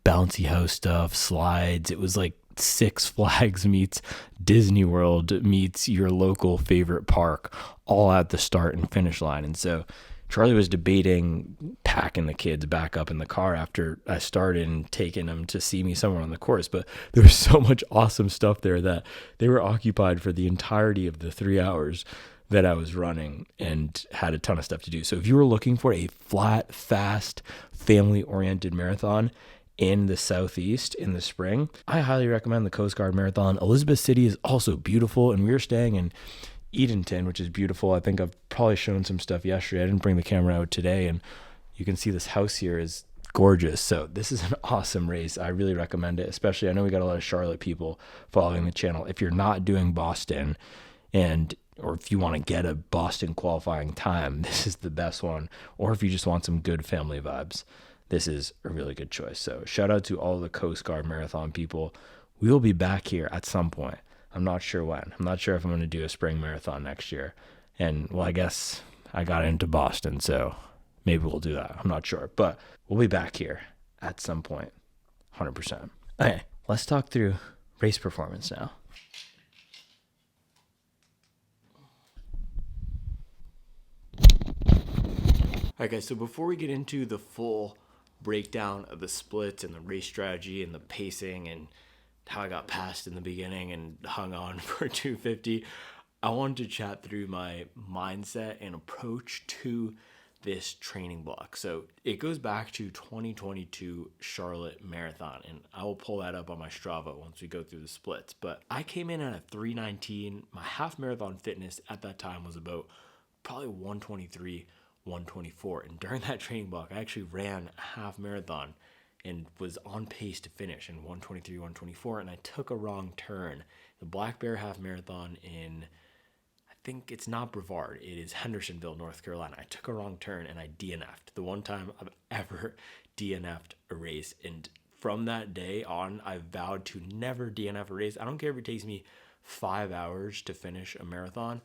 bouncy house stuff, slides. It was like Six Flags meets Disney World meets your local favorite park, all at the start and finish line. And so Charlie was debating packing the kids back up in the car after I started and taking them to see me somewhere on the course. But there was so much awesome stuff there that they were occupied for the entirety of the 3 hours that I was running and had a ton of stuff to do. So if you were looking for a flat, fast, family-oriented marathon in the Southeast in the spring, I highly recommend the Coast Guard Marathon. Elizabeth City is also beautiful, and we were staying in Edenton, which is beautiful. I think I've probably shown some stuff yesterday. I didn't bring the camera out today, and you can see this house here is gorgeous. So this is an awesome race. I really recommend it, especially I know we got a lot of Charlotte people following the channel. If you're not doing Boston, or if you want to get a Boston qualifying time, this is the best one. Or if you just want some good family vibes, this is a really good choice. So shout out to all the Coast Guard Marathon people. We will be back here at some point. I'm not sure when. I'm not sure if I'm going to do a spring marathon next year. And well, I guess I got into Boston, so maybe we'll do that. I'm not sure, but we'll be back here at some point, 100%. Okay, let's talk through race performance now. All right, guys, so before we get into the full breakdown of the splits and the race strategy and the pacing and how I got passed in the beginning and hung on for 250, I wanted to chat through my mindset and approach to this training block. So it goes back to 2022 Charlotte Marathon, and I will pull that up on my Strava once we go through the splits. But I came in at a 319. My half marathon fitness at that time was about probably 123, 124. And during that training block, I actually ran a half marathon and was on pace to finish in 123, 124. And I took a wrong turn. The Black Bear half marathon in, I think it's not Brevard, it is Hendersonville, North Carolina. I took a wrong turn and I DNF'd. The one time I've ever DNF'd a race. And from that day on, I vowed to never DNF a race. I don't care if it takes me 5 hours to finish a marathon.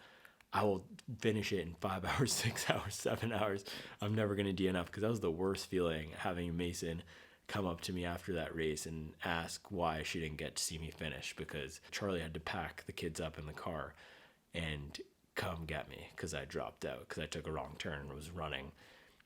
I will finish it in 5 hours, 6 hours, 7 hours. I'm never going to DNF, because that was the worst feeling, having Mason come up to me after that race and ask why she didn't get to see me finish, because Charlie had to pack the kids up in the car and come get me because I dropped out because I took a wrong turn and was running.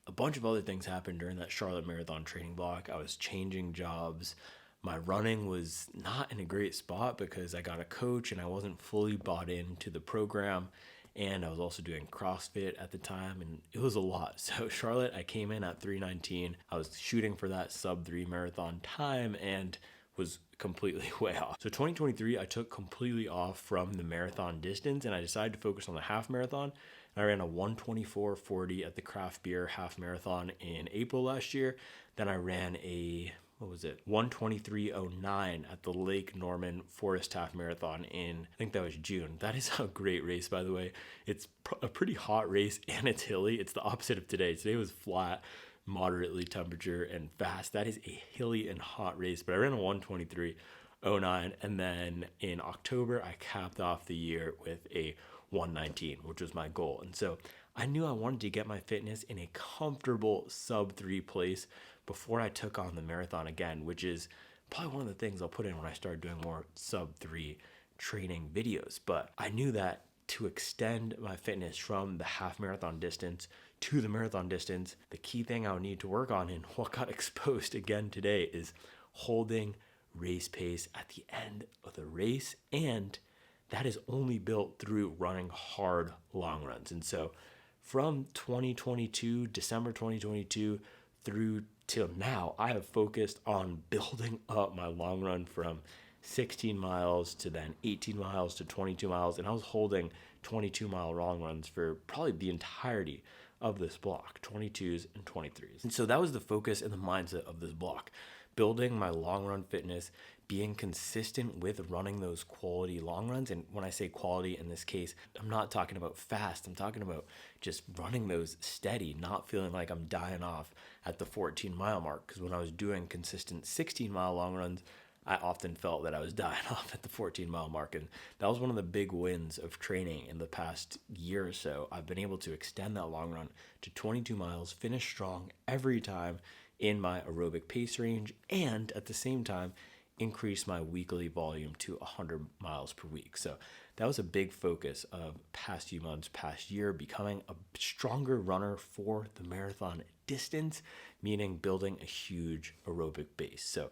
A bunch of other things happened during that Charlotte Marathon training block. I was changing jobs. My running was not in a great spot because I got a coach and I wasn't fully bought into the program. And I was also doing CrossFit at the time, and it was a lot. So Charlotte, I came in at 319. I was shooting for that sub 3 marathon time and was completely way off. So 2023, I took completely off from the marathon distance, and I decided to focus on the half marathon. I ran a 124.40 at the craft beer half marathon in April last year. Then I ran a 123.09 at the Lake Norman Forest Half Marathon in, I think that was June. That is a great race, by the way. It's a pretty hot race and it's hilly. It's the opposite of today. Today was flat, moderately temperature and fast. That is a hilly and hot race, but I ran a 123.09, and then in October I capped off the year with a 119, which was my goal. And so I knew I wanted to get my fitness in a comfortable sub 3 place before I took on the marathon again, which is probably one of the things I'll put in when I start doing more sub 3 training videos. But I knew that to extend my fitness from the half marathon distance to the marathon distance, the key thing I would need to work on, and what got exposed again today, is holding race pace at the end of the race. And that is only built through running hard long runs. And so from 2022, December 2022 through till now, I have focused on building up my long run from 16 miles to then 18 miles to 22 miles. And I was holding 22-mile long runs for probably the entirety of this block, 22s and 23s. And so that was the focus and the mindset of this block, building my long run fitness, being consistent with running those quality long runs. And when I say quality in this case, I'm not talking about fast. I'm talking about just running those steady, not feeling like I'm dying off at the 14-mile mark. Because when I was doing consistent 16-mile long runs, I often felt that I was dying off at the 14-mile mark. And that was one of the big wins of training in the past year or so. I've been able to extend that long run to 22 miles, finish strong every time in my aerobic pace range, and at the same time, increase my weekly volume to 100 miles per week. So that was a big focus of past few months, past year, becoming a stronger runner for the marathon distance, meaning building a huge aerobic base. So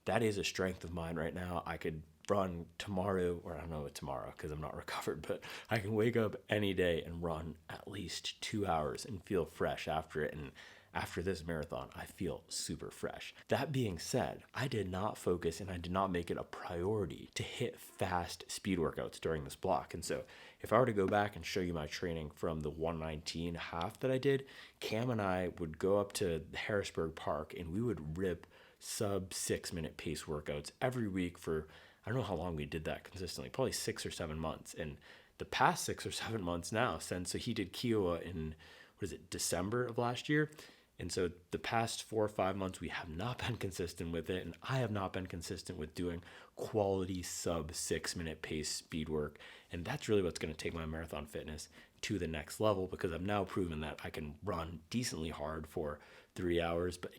that is a strength of mine right now. I could run tomorrow, or I don't know tomorrow because I'm not recovered, but I can wake up any day and run at least 2 hours and feel fresh after it. And after this marathon, I feel super fresh. That being said, I did not focus and I did not make it a priority to hit fast speed workouts during this block. And so if I were to go back and show you my training from the 119 half that I did, Cam and I would go up to Harrisburg Park and we would rip sub 6 minute pace workouts every week for, I don't know how long we did that consistently, probably 6 or 7 months. And the past 6 or 7 months now, so he did Kiowa in, December of last year. And so the past 4 or 5 months, we have not been consistent with it. And I have not been consistent with doing quality sub 6 minute pace speed work. And that's really what's going to take my marathon fitness to the next level, because I've now proven that I can run decently hard for 3 hours, but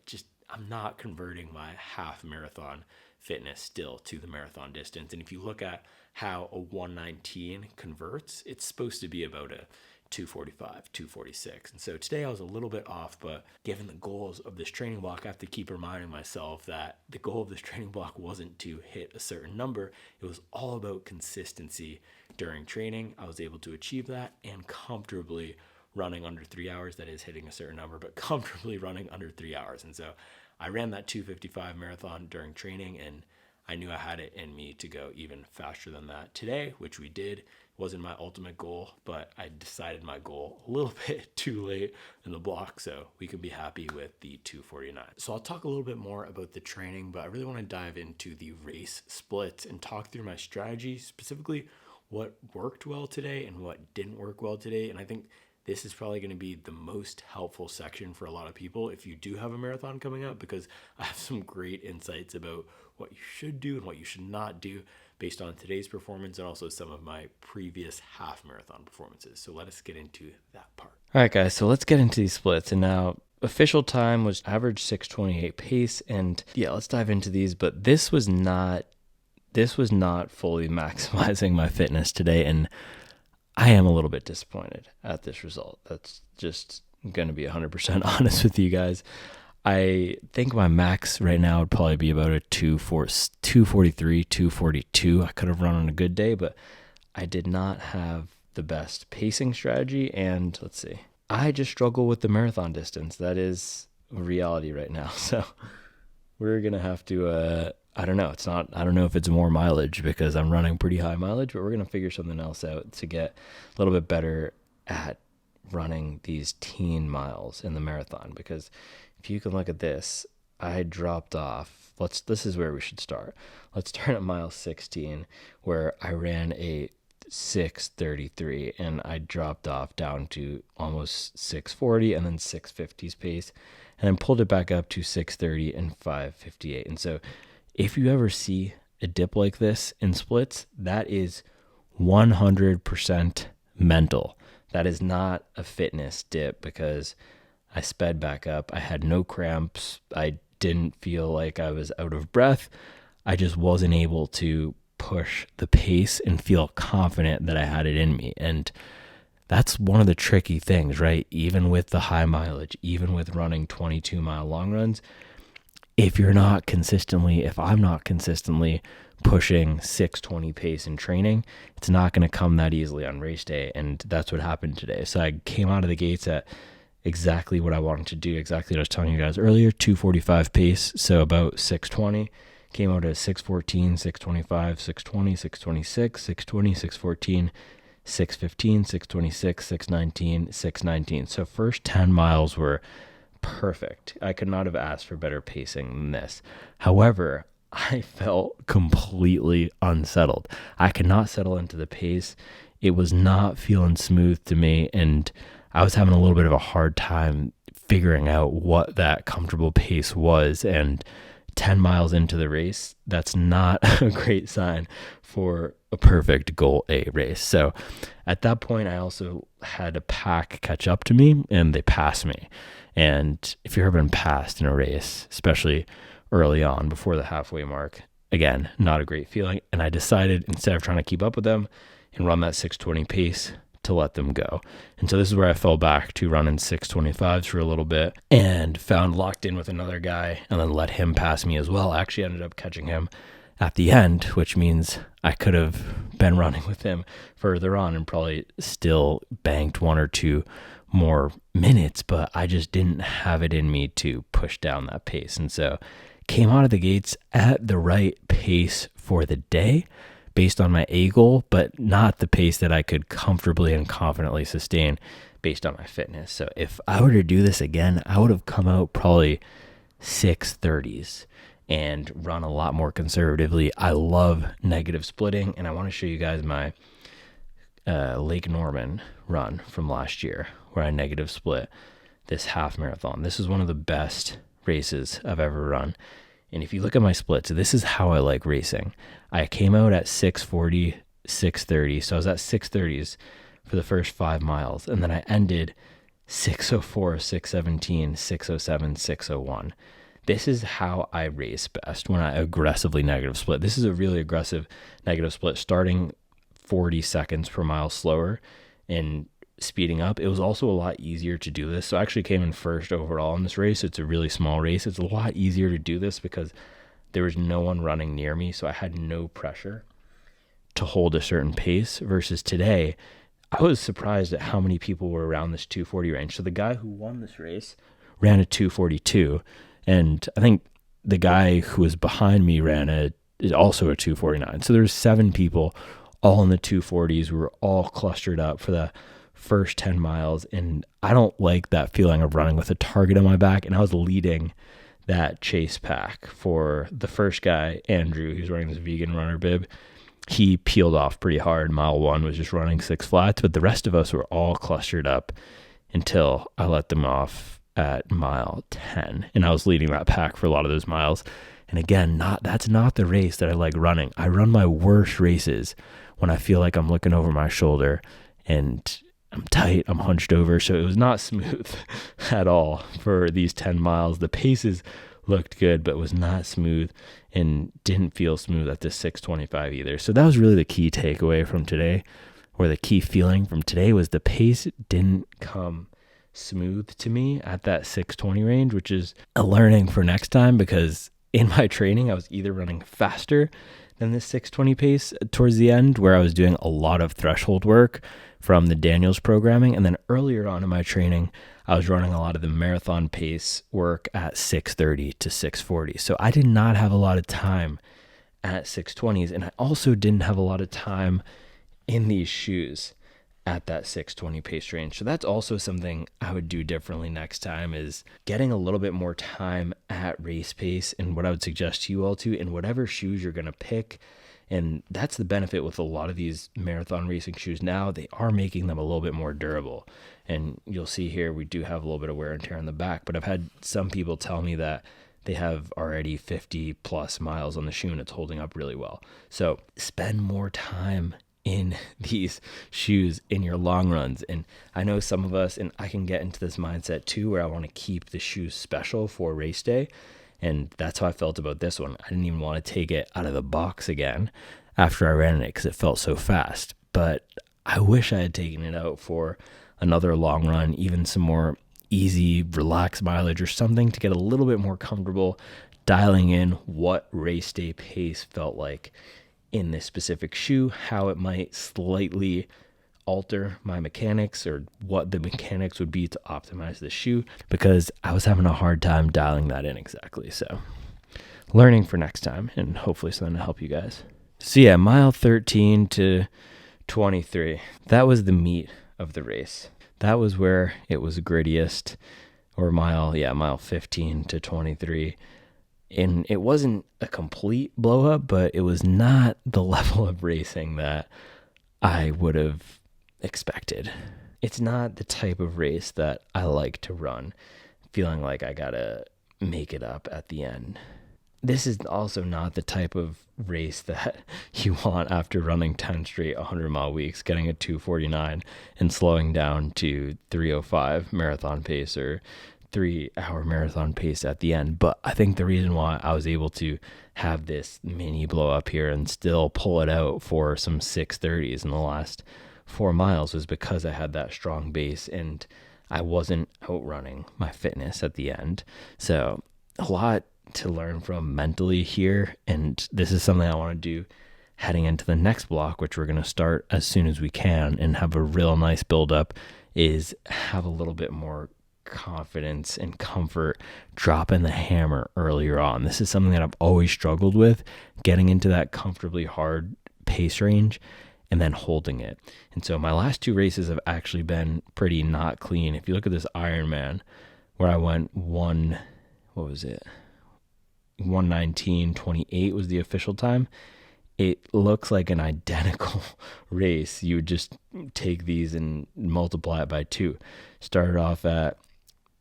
I'm not converting my half marathon fitness still to the marathon distance. And if you look at how a 119 converts, it's supposed to be about a 245, 246. And so today I was a little bit off, but given the goals of this training block, I have to keep reminding myself that the goal of this training block wasn't to hit a certain number. It was all about consistency during training. I was able to achieve that and comfortably running under 3 hours. That is hitting a certain number, but comfortably running under 3 hours. And so I ran that 255 marathon during training, and I knew I had it in me to go even faster than that today, which we did. Wasn't my ultimate goal, but I decided my goal a little bit too late in the block, so we can be happy with the 249. So I'll talk a little bit more about the training, but I really want to dive into the race splits and talk through my strategy, specifically what worked well today and what didn't work well today. And I think this is probably going to be the most helpful section for a lot of people if you do have a marathon coming up, because I have some great insights about what you should do and what you should not do based on today's performance and also some of my previous half marathon performances. So let us get into that part. All right, guys, so let's get into these splits. And now official time was average 6:28 pace. And yeah, let's dive into these. But this was not fully maximizing my fitness today. And I am a little bit disappointed at this result. That's just going to be 100% honest with you guys. I think my max right now would probably be about a 243, 242. I could have run on a good day, but I did not have the best pacing strategy. And let's see, I just struggle with the marathon distance. That is reality right now. So we're going to have to, I don't know if it's more mileage because I'm running pretty high mileage, but we're going to figure something else out to get a little bit better at running these teen miles in the marathon. Because if you can look at this, I dropped off. This is where we should start. Let's start at mile 16, where I ran a 6:33 and I dropped off down to almost 6:40 and then 6:50's pace, and then pulled it back up to 6:30 and 5:58. And so if you ever see a dip like this in splits, that is 100% mental. That is not a fitness dip, because I sped back up. I had no cramps. I didn't feel like I was out of breath. I just wasn't able to push the pace and feel confident that I had it in me. And that's one of the tricky things, right? Even with the high mileage, even with running 22-mile long runs, if I'm not consistently pushing 6:20 pace in training, it's not going to come that easily on race day. And that's what happened today. So I came out of the gates at exactly what I wanted to do, exactly what I was telling you guys earlier, 245 pace, so about 6:20. Came out at 6:14, 6:25, 6:20, 6:26, 6:20, 6:14, 6:15, 6:26, 6:19, 6:19. So first 10 miles were perfect. I could not have asked for better pacing than this. However, I felt completely unsettled. I could not settle into the pace. It was not feeling smooth to me, and I was having a little bit of a hard time figuring out what that comfortable pace was. And 10 miles into the race, that's not a great sign for a perfect goal A race. So at that point, I also had a pack catch up to me, and they passed me. And if you've ever been passed in a race, especially early on before the halfway mark, again, not a great feeling. And I decided, instead of trying to keep up with them and run that 6:20 pace, to let them go. And so this is where I fell back to running 6:25s for a little bit, and found locked in with another guy and then let him pass me as well. I actually ended up catching him at the end, which means I could have been running with him further on and probably still banked 1 or 2 more minutes, but I just didn't have it in me to push down that pace. And so came out of the gates at the right pace for the day, based on my A goal, but not the pace that I could comfortably and confidently sustain based on my fitness. So if I were to do this again, I would have come out probably 6:30s and run a lot more conservatively. I love negative splitting, and I want to show you guys my Lake Norman run from last year, where I negative split this half marathon. This is one of the best races I've ever run. And if you look at my splits, this is how I like racing. I came out at 6:40, 6:30. So I was at 6:30s for the first 5 miles. And then I ended 6:04, 6:17, 6:07, 6:01. This is how I race best, when I aggressively negative split. This is a really aggressive negative split, starting 40 seconds per mile slower and speeding up. It was also a lot easier to do this. So I actually came in first overall in this race. It's a really small race. It's a lot easier to do this because there was no one running near me, so I had no pressure to hold a certain pace. Versus today, I was surprised at how many people were around this 240 range. So the guy who won this race ran a 242, and I think the guy who was behind me ran also a 249. So there's 7 people all in the 240s. We were all clustered up for the first 10 miles, and I don't like that feeling of running with a target on my back. And I was leading that chase pack for the first guy, Andrew, who's running this vegan runner bib. He peeled off pretty hard. Mile 1 was just running 6 flats, but the rest of us were all clustered up until I let them off at mile 10. And I was leading that pack for a lot of those miles. And again, that's not the race that I like running. I run my worst races when I feel like I'm looking over my shoulder and I'm tight, I'm hunched over. So it was not smooth at all for these 10 miles. The paces looked good, but was not smooth and didn't feel smooth at this 6:25 either. So that was really the key takeaway from today, or the key feeling from today, was the pace didn't come smooth to me at that 6:20 range, which is a learning for next time, because in my training, I was either running faster than this 6:20 pace towards the end, where I was doing a lot of threshold work from the Daniels programming. And then earlier on in my training, I was running a lot of the marathon pace work at 6:30 to 6:40. So I did not have a lot of time at 6:20s. And I also didn't have a lot of time in these shoes at that 6:20 pace range. So that's also something I would do differently next time, is getting a little bit more time at race pace. And what I would suggest to you all too, in whatever shoes you're going to pick. And that's the benefit with a lot of these marathon racing shoes now. They are making them a little bit more durable. And you'll see here, we do have a little bit of wear and tear on the back, but I've had some people tell me that they have already 50 plus miles on the shoe and it's holding up really well. So spend more time in these shoes in your long runs. And I know some of us, and I can get into this mindset too, where I want to keep the shoes special for race day. And that's how I felt about this one. I didn't even want to take it out of the box again after I ran it because it felt so fast. But I wish I had taken it out for another long run, even some more easy, relaxed mileage or something, to get a little bit more comfortable dialing in what race day pace felt like in this specific shoe, how it might slightly alter my mechanics, or what the mechanics would be to optimize the shoe, because I was having a hard time dialing that in exactly. So learning for next time, and hopefully something to help you guys. So yeah, mile 13 to 23, that was the meat of the race. That was where it was grittiest, or mile 15 to 23. And it wasn't a complete blow up, but it was not the level of racing that I would have expected. It's not the type of race that I like to run, feeling like I gotta make it up at the end. This is also not the type of race that you want after running 10 straight 100-mile weeks, getting a 2:49 and slowing down to 3:05 marathon pace or 3-hour marathon pace at the end. But I think the reason why I was able to have this mini blow up here and still pull it out for some 6:30s in the last 4 miles was because I had that strong base and I wasn't outrunning my fitness at the end. So a lot to learn from mentally here, and this is something I want to do heading into the next block, which we're going to start as soon as we can and have a real nice build up, is have a little bit more confidence and comfort dropping the hammer earlier on. This is something that I've always struggled with, getting into that comfortably hard pace range and then holding it. And so my last 2 races have actually been pretty not clean. If you look at this Ironman where I went 1:19:28 was the official time. It looks like an identical race. You would just take these and multiply it by 2. Started off at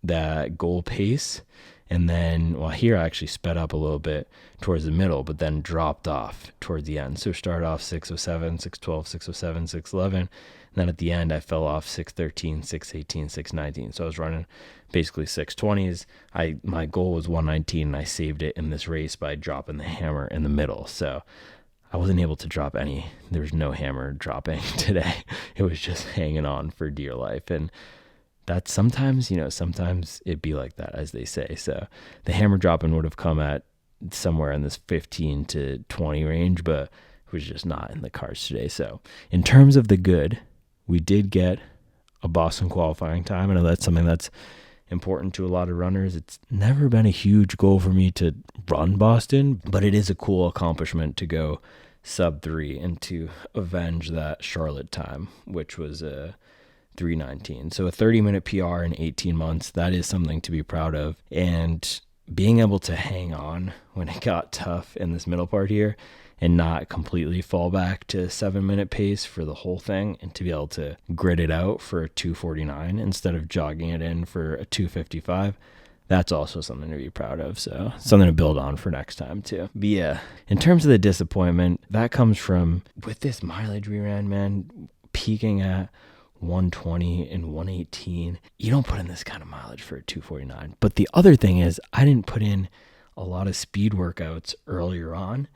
that goal pace, and then, well, here I actually sped up a little bit towards the middle, but then dropped off towards the end. So started off 6:07, 6:12, 6:07, 6:11, And then at the end, I fell off 613, 618, 619. So I was running basically 620s. My goal was 119, and I saved it in this race by dropping the hammer in the middle. So I wasn't able to drop any. There was no hammer dropping today. It was just hanging on for dear life. And that's sometimes it'd be like that, as they say. So the hammer dropping would have come at somewhere in this 15 to 20 range, but it was just not in the cards today. So in terms of the good, we did get a Boston qualifying time. I know that's something that's important to a lot of runners. It's never been a huge goal for me to run Boston, but it is a cool accomplishment to go sub 3 and to avenge that Charlotte time, which was a 3:19. So a 30-minute PR in 18 months, that is something to be proud of. And being able to hang on when it got tough in this middle part here and not completely fall back to 7-minute pace for the whole thing, and to be able to grit it out for a 2:49 instead of jogging it in for a 2:55, that's also something to be proud of. So something to build on for next time too. But yeah, in terms of the disappointment, that comes from with this mileage we ran, man, peaking at 120 and 118. You don't put in this kind of mileage for a 2:49. But the other thing is, I didn't put in a lot of speed workouts earlier on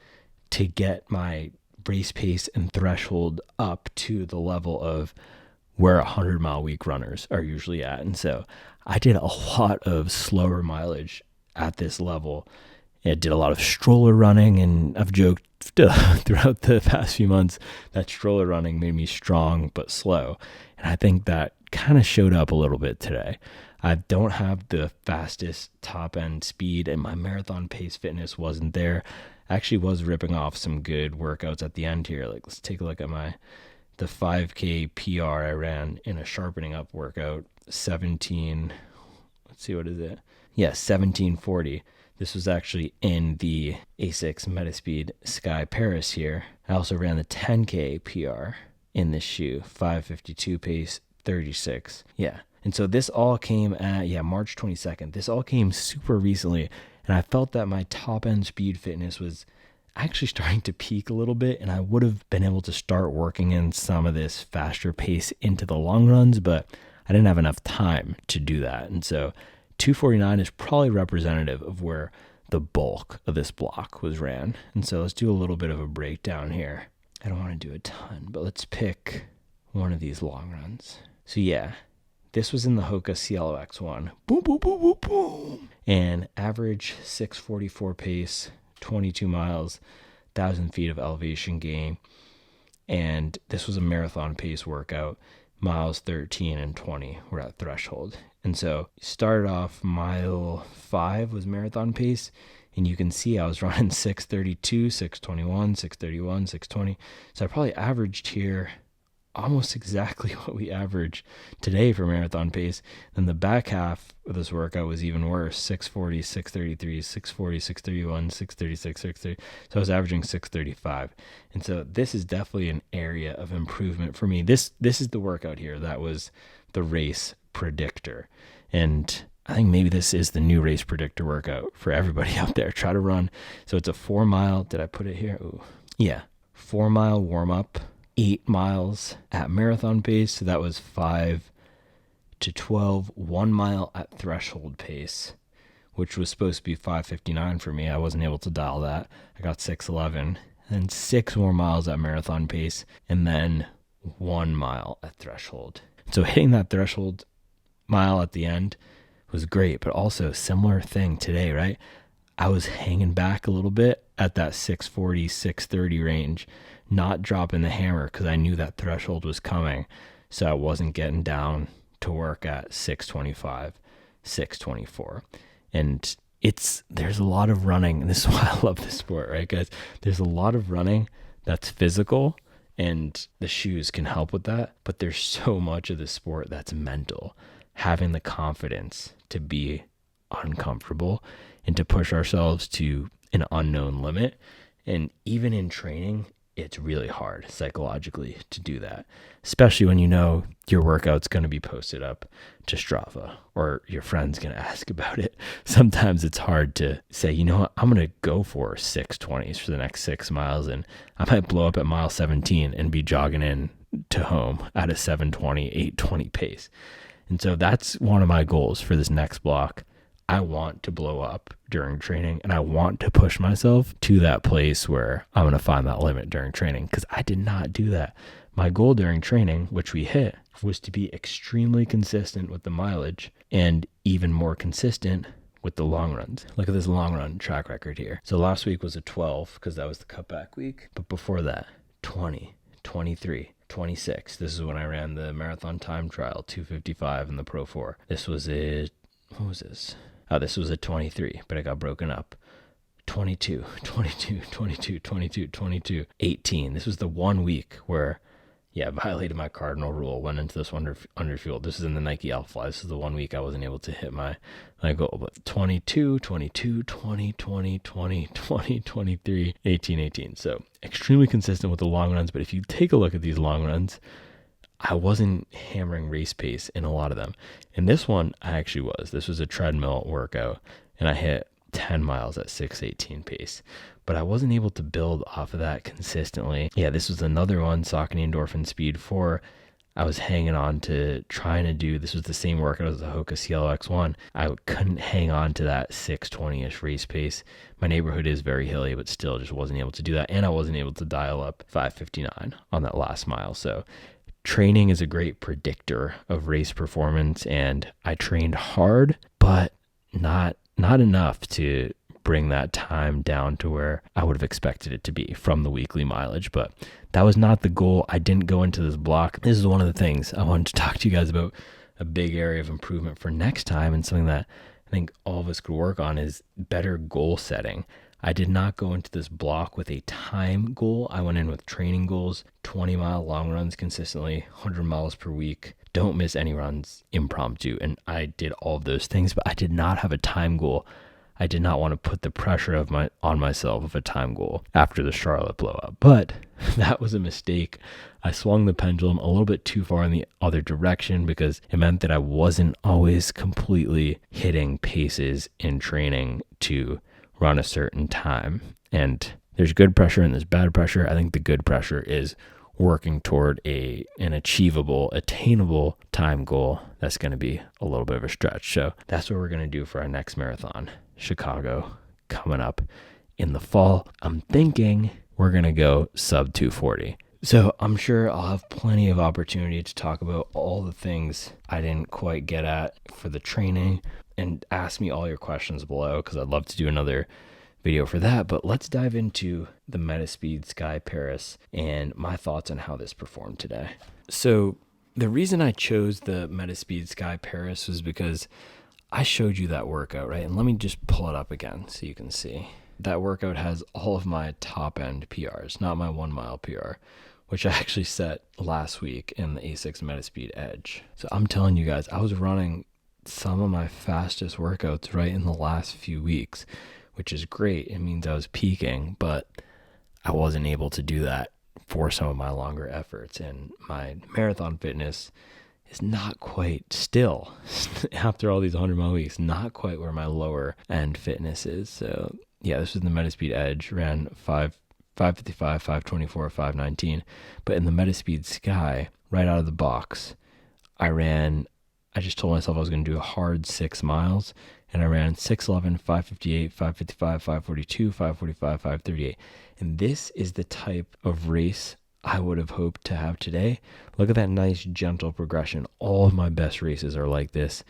to get my race pace and threshold up to the level of where 100-mile week runners are usually at. And so I did a lot of slower mileage at this level. I did a lot of stroller running, and I've joked throughout the past few months that stroller running made me strong but slow. And I think that kind of showed up a little bit today. I don't have the fastest top end speed, and my marathon pace fitness wasn't there. I actually was ripping off some good workouts at the end here. Like, let's take a look at the 5K PR I ran in a sharpening up workout, 17. Let's see, what is it? Yeah, 1740. This was actually in the ASICS Metaspeed Sky Paris here. I also ran the 10K PR in this shoe, 552 pace, 36. Yeah. And so this all came at, March 22nd. This all came super recently, and I felt that my top end speed fitness was actually starting to peak a little bit, and I would have been able to start working in some of this faster pace into the long runs, but I didn't have enough time to do that. And so 2:49 is probably representative of where the bulk of this block was ran. And so let's do a little bit of a breakdown here. I don't want to do a ton, but let's pick one of these long runs. So yeah, this was in the Hoka Cielo X1. Boom, boom, boom, boom, boom. And average 6:44 pace, 22 miles, 1,000 feet of elevation gain. And this was a marathon pace workout. Miles 13 and 20 were at threshold. And so started off mile 5 was marathon pace. And you can see I was running 6:32, 6:21, 6:31, 6:20. So I probably averaged here almost exactly what we average today for marathon pace. Then the back half of this workout was even worse, 6:40, 6:33, 6:40, 6:31, 6:36, 6:30. So I was averaging 6:35. And so this is definitely an area of improvement for me. This is the workout here that was the race predictor. And I think maybe this is the new race predictor workout for everybody out there. Try to run. So it's a 4 mile. Did I put it here? Ooh. Yeah. 4 mile warm up, 8 miles at marathon pace. So that was 5 to 12, 1 mile at threshold pace, which was supposed to be 5:59 for me. I wasn't able to dial that. I got 6:11, and 6 more miles at marathon pace, and then 1 mile at threshold. So hitting that threshold mile at the end was great, but also similar thing today, right? I was hanging back a little bit at that 6:40, 6:30 range, not dropping the hammer because I knew that threshold was coming. So I wasn't getting down to work at 6:25, 6:24. And there's a lot of running. And this is why I love this sport, right, guys? There's a lot of running that's physical, and the shoes can help with that. But there's so much of the sport that's mental. Having the confidence to be uncomfortable and to push ourselves to an unknown limit. And even in training, it's really hard psychologically to do that, especially when you know your workout's going to be posted up to Strava or your friend's going to ask about it. Sometimes it's hard to say, you know what, I'm going to go for 6:20s for the next 6 miles, and I might blow up at mile 17 and be jogging in to home at a 7:20, 8:20 pace. And so that's one of my goals for this next block. I want to blow up during training, and I want to push myself to that place where I'm going to find that limit during training, because I did not do that. My goal during training, which we hit, was to be extremely consistent with the mileage and even more consistent with the long runs. Look at this long run track record here. So last week was a 12 because that was the cutback week. But before that, 20, 23, 26. This is when I ran the marathon time trial, 2:55 in the Pro 4. This was what was this? Oh, this was a 23, but it got broken up. 22, 22, 22, 22, 22, 18. This was the 1 week where, I violated my cardinal rule, went into this underfueled. This is in the Nike Alpha Fly. This is the 1 week I wasn't able to hit my goal. But 22, 22, 20, 20, 20, 20, 23, 18, 18. So extremely consistent with the long runs. But if you take a look at these long runs, I wasn't hammering race pace in a lot of them. In this one, I actually was. This was a treadmill workout, and I hit 10 miles at 6:18 pace. But I wasn't able to build off of that consistently. Yeah, this was another one, Saucony Endorphin Speed 4. I was hanging on to trying to do, this was the same workout as the Hoka Cielo X1. I couldn't hang on to that 6:20-ish race pace. My neighborhood is very hilly, but still just wasn't able to do that. And I wasn't able to dial up 5:59 on that last mile. So training is a great predictor of race performance, and I trained hard, but not enough to bring that time down to where I would have expected it to be from the weekly mileage. But that was not the goal. I didn't go into this block. This is one of the things I wanted to talk to you guys about, a big area of improvement for next time, and something that I think all of us could work on is better goal setting. I did not go into this block with a time goal. I went in with training goals, 20-mile long runs consistently, 100 miles per week. Don't miss any runs, impromptu. And I did all of those things, but I did not have a time goal. I did not want to put the pressure on myself of a time goal after the Charlotte blow up. But that was a mistake. I swung the pendulum a little bit too far in the other direction, because it meant that I wasn't always completely hitting paces in training to run a certain time. And there's good pressure and there's bad pressure. I think the good pressure is working toward an achievable, attainable time goal that's going to be a little bit of a stretch. So that's what we're going to do for our next marathon, Chicago, coming up in the fall. I'm thinking we're going to go sub 240. So I'm sure I'll have plenty of opportunity to talk about all the things I didn't quite get at for the training, and ask me all your questions below, because I'd love to do another video for that. But let's dive into the Metaspeed Sky Paris and my thoughts on how this performed today. So the reason I chose the Metaspeed Sky Paris was because I showed you that workout, right? And let me just pull it up again so you can see. That workout has all of my top end PRs, not my 1 mile PR, which I actually set last week in the A6 Metaspeed Edge. So I'm telling you guys, I was running some of my fastest workouts right in the last few weeks, which is great. It means I was peaking, but I wasn't able to do that for some of my longer efforts. And my marathon fitness is not quite still, after all these 100-mile weeks, not quite where my lower end fitness is. So yeah, this was the Metaspeed Edge, ran 5:55, 5:24, 5:19. But in the Metaspeed Sky, right out of the box, I just told myself I was going to do a hard 6 miles, and I ran 6:11, 5:58, 5:55, 5:42, 5:45, 5:38. And this is the type of race I would have hoped to have today. Look at that nice, gentle progression. All of my best races are like this.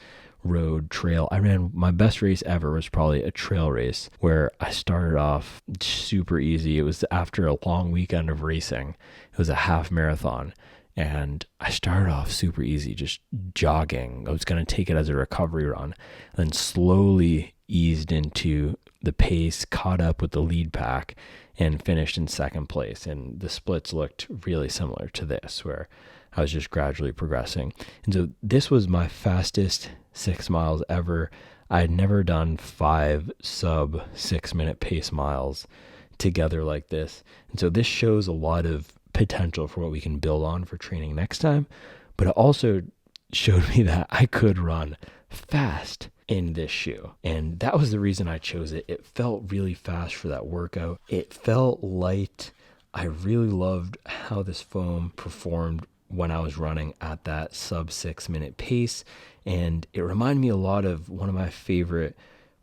Road, trail. My best race ever was probably a trail race where I started off super easy. It was after a long weekend of racing. It was a half marathon. And I started off super easy, just jogging. I was going to take it as a recovery run, then slowly eased into the pace, caught up with the lead pack, and finished in second place. And the splits looked really similar to this, where I was just gradually progressing. And so this was my fastest 6 miles ever. I had never done 5 sub 6 minute pace miles together like this. And so this shows a lot of potential for what we can build on for training next time. But it also showed me that I could run fast in this shoe. And that was the reason I chose it. It felt really fast for that workout. It felt light. I really loved how this foam performed when I was running at that sub 6 minute pace. And it reminded me a lot of one of my favorite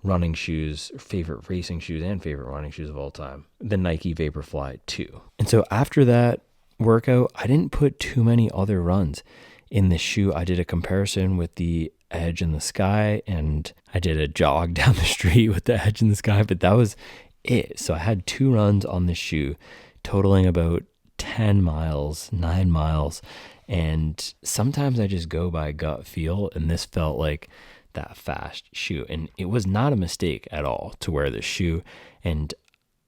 running shoes, favorite racing shoes, and favorite running shoes of all time, the Nike Vaporfly 2. And so after that workout, I didn't put too many other runs in this shoe. I did a comparison with the Edge in the Sky, and I did a jog down the street with the Edge in the Sky, but that was it. So I had 2 runs on this shoe, totaling about 10 miles, 9 miles. And sometimes I just go by gut feel, and this felt like that fast shoe. And it was not a mistake at all to wear this shoe. And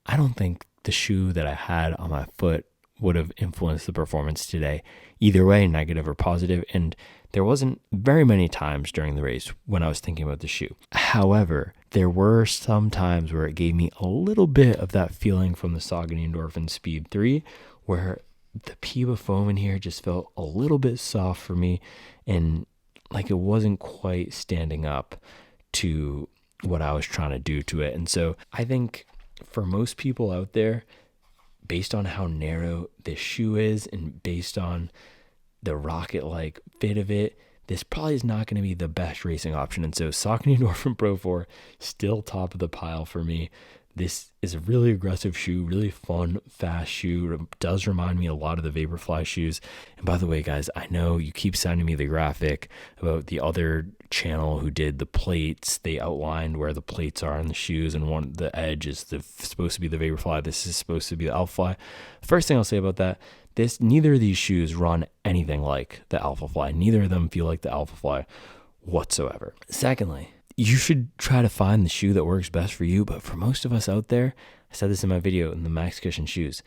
I don't think the shoe that I had on my foot would have influenced the performance today, either way, negative or positive. And there wasn't very many times during the race when I was thinking about the shoe. However, there were some times where it gave me a little bit of that feeling from the Saucony Endorphin Speed 3, where the Piba foam in here just felt a little bit soft for me, and like it wasn't quite standing up to what I was trying to do to it. And so I think for most people out there, based on how narrow this shoe is and based on the rocket-like fit of it, this probably is not going to be the best racing option. And so Saucony Endorphin Pro 4, still top of the pile for me. This is a really aggressive shoe, really fun, fast shoe. It does remind me a lot of the Vaporfly shoes. And by the way, guys, I know you keep sending me the graphic about the other channel who did the plates. They outlined where the plates are on the shoes, and the edge is supposed to be the Vaporfly. This is supposed to be the Alphafly. First thing I'll say about that, neither of these shoes run anything like the Alphafly. Neither of them feel like the Alphafly whatsoever. Secondly, you should try to find the shoe that works best for you. But for most of us out there, I said this in my video in the Max Cushion shoes,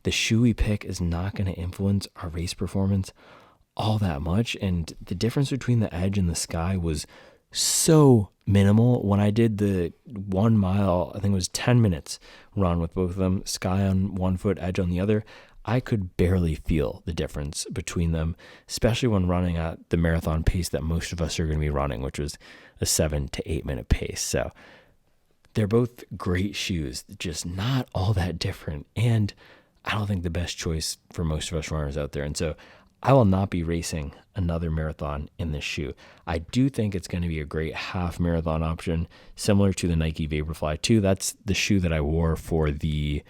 the shoe we pick is not going to influence our race performance all that much. And the difference between the Edge and the Sky was so minimal. When I did the 1 mile, I think it was 10 minutes run with both of them, Sky on one foot, Edge on the other, I could barely feel the difference between them, especially when running at the marathon pace that most of us are going to be running, which was a 7 to 8 minute pace. So they're both great shoes, just not all that different. And I don't think the best choice for most of us runners out there. And so I will not be racing another marathon in this shoe. I do think it's going to be a great half marathon option, similar to the Nike Vaporfly 2. That's the shoe that I wore for the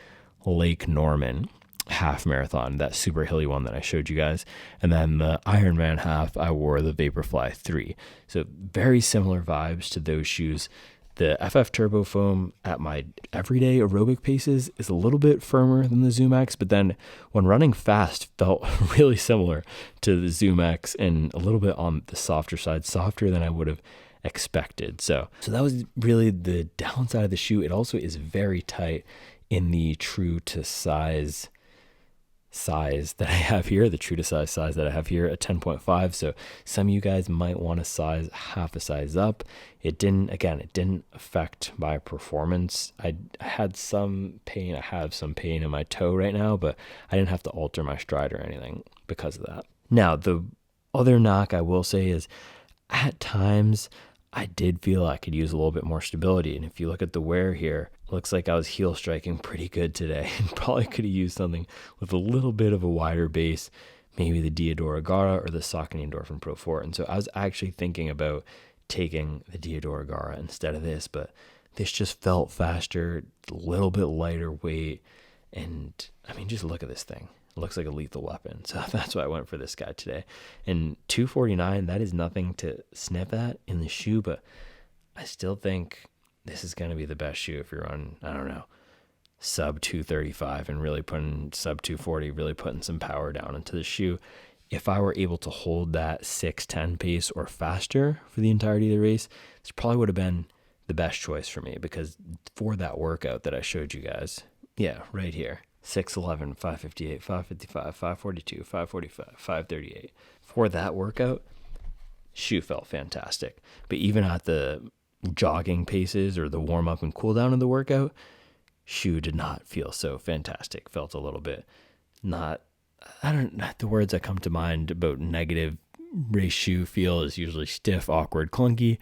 Lake Norman half marathon, that super hilly one that I showed you guys. And then the Ironman half, I wore the Vaporfly 3. So very similar vibes to those shoes. The FF Turbo Foam at my everyday aerobic paces is a little bit firmer than the Zoom X, but then when running fast felt really similar to the Zoom X and a little bit on the softer side, softer than I would have expected. So that was really the downside of the shoe. It also is very tight in the true to size that I have here, the true to size that I have here at 10.5. So some of you guys might want to size half a size up. It didn't affect my performance. I had some pain. I have some pain in my toe right now, but I didn't have to alter my stride or anything because of that. Now, the other knock I will say is at times I did feel I could use a little bit more stability. And if you look at the wear here, it looks like I was heel striking pretty good today and probably could have used something with a little bit of a wider base, maybe the Diadora Gara or the Saucony Endorphin Pro 4. And so I was actually thinking about taking the Diadora Gara instead of this, but this just felt faster, a little bit lighter weight. And I mean, just look at this thing. It looks like a lethal weapon. So that's why I went for this guy today. And 249, that is nothing to sniff at in the shoe, but I still think this is going to be the best shoe if you're on, I don't know, sub 235 and really putting sub 240, really putting some power down into the shoe. If I were able to hold that 6:10 pace or faster for the entirety of the race, this probably would have been the best choice for me, because for that workout that I showed you guys, yeah, right here, 6:11, 5:58, 5:55, 5:42, 5:45, 5:38. For that workout, shoe felt fantastic. But even at the jogging paces or the warm up and cool down of the workout, shoe did not feel so fantastic. Felt a little bit not the words that come to mind about negative race shoe feel is usually stiff, awkward, clunky.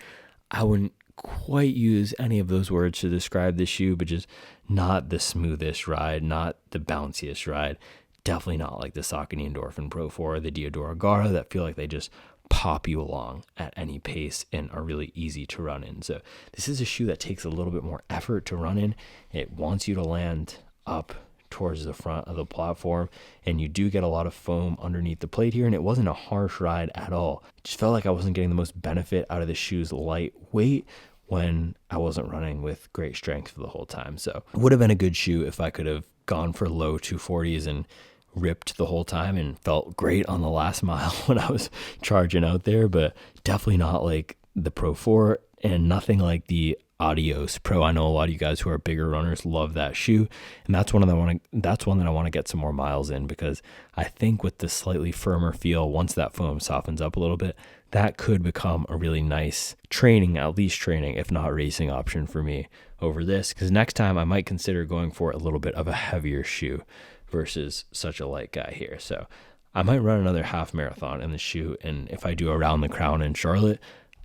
I wouldn't quite use any of those words to describe the shoe, but just not the smoothest ride, not the bounciest ride. Definitely not like the Saucony Endorphin Pro 4 or the Diodora Gara that feel like they just pop you along at any pace and are really easy to run in. So this is a shoe that takes a little bit more effort to run in. It wants you to land up towards the front of the platform, and you do get a lot of foam underneath the plate here, and it wasn't a harsh ride at all. It just felt like I wasn't getting the most benefit out of the shoe's lightweight when I wasn't running with great strength for the whole time. So it would have been a good shoe if I could have gone for low 240s and ripped the whole time and felt great on the last mile when I was charging out there, but definitely not like the Pro 4 and nothing like the Adios Pro. I know a lot of you guys who are bigger runners love that shoe, and that's one that I want to get some more miles in, because I think with the slightly firmer feel, once that foam softens up a little bit, that could become a really nice training, at least training, if not racing option for me over this, because next time I might consider going for a little bit of a heavier shoe versus such a light guy here. So I might run another half marathon in the shoe, and if I do Around the Crown in Charlotte,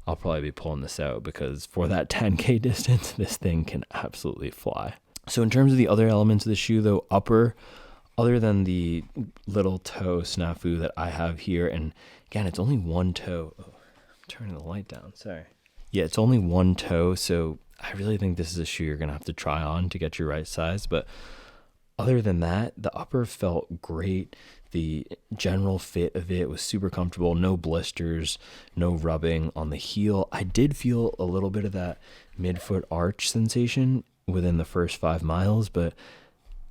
I'll probably be pulling this out, because for that 10K distance, this thing can absolutely fly. So in terms of the other elements of the shoe though, other than the little toe snafu that I have here, and again, it's only one toe. Oh, I'm turning the light down, sorry. Yeah, it's only one toe, so I really think this is a shoe you're going to have to try on to get your right size, but other than that, the upper felt great. The general fit of it was super comfortable. No blisters, no rubbing on the heel. I did feel a little bit of that midfoot arch sensation within the first 5 miles, but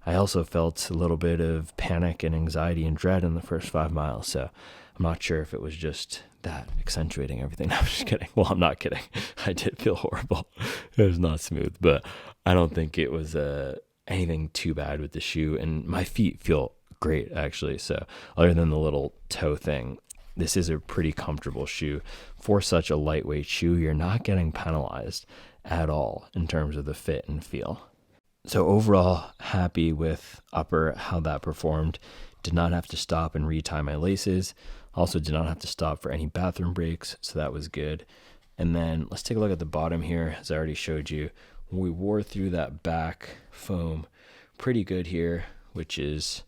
I also felt a little bit of panic and anxiety and dread in the first 5 miles. So I'm not sure if it was just that accentuating everything. I'm just kidding. Well, I'm not kidding. I did feel horrible. It was not smooth, but I don't think it was anything too bad with the shoe, and my feet feel great actually. So other than the little toe thing, this is a pretty comfortable shoe for such a lightweight shoe. You're not getting penalized at all in terms of the fit and feel. So overall, happy with upper, how that performed. Did not have to stop and retie my laces. Also did not have to stop for any bathroom breaks, so that was good. And then let's take a look at the bottom here. As I already showed you, we wore through that back foam pretty good here, which is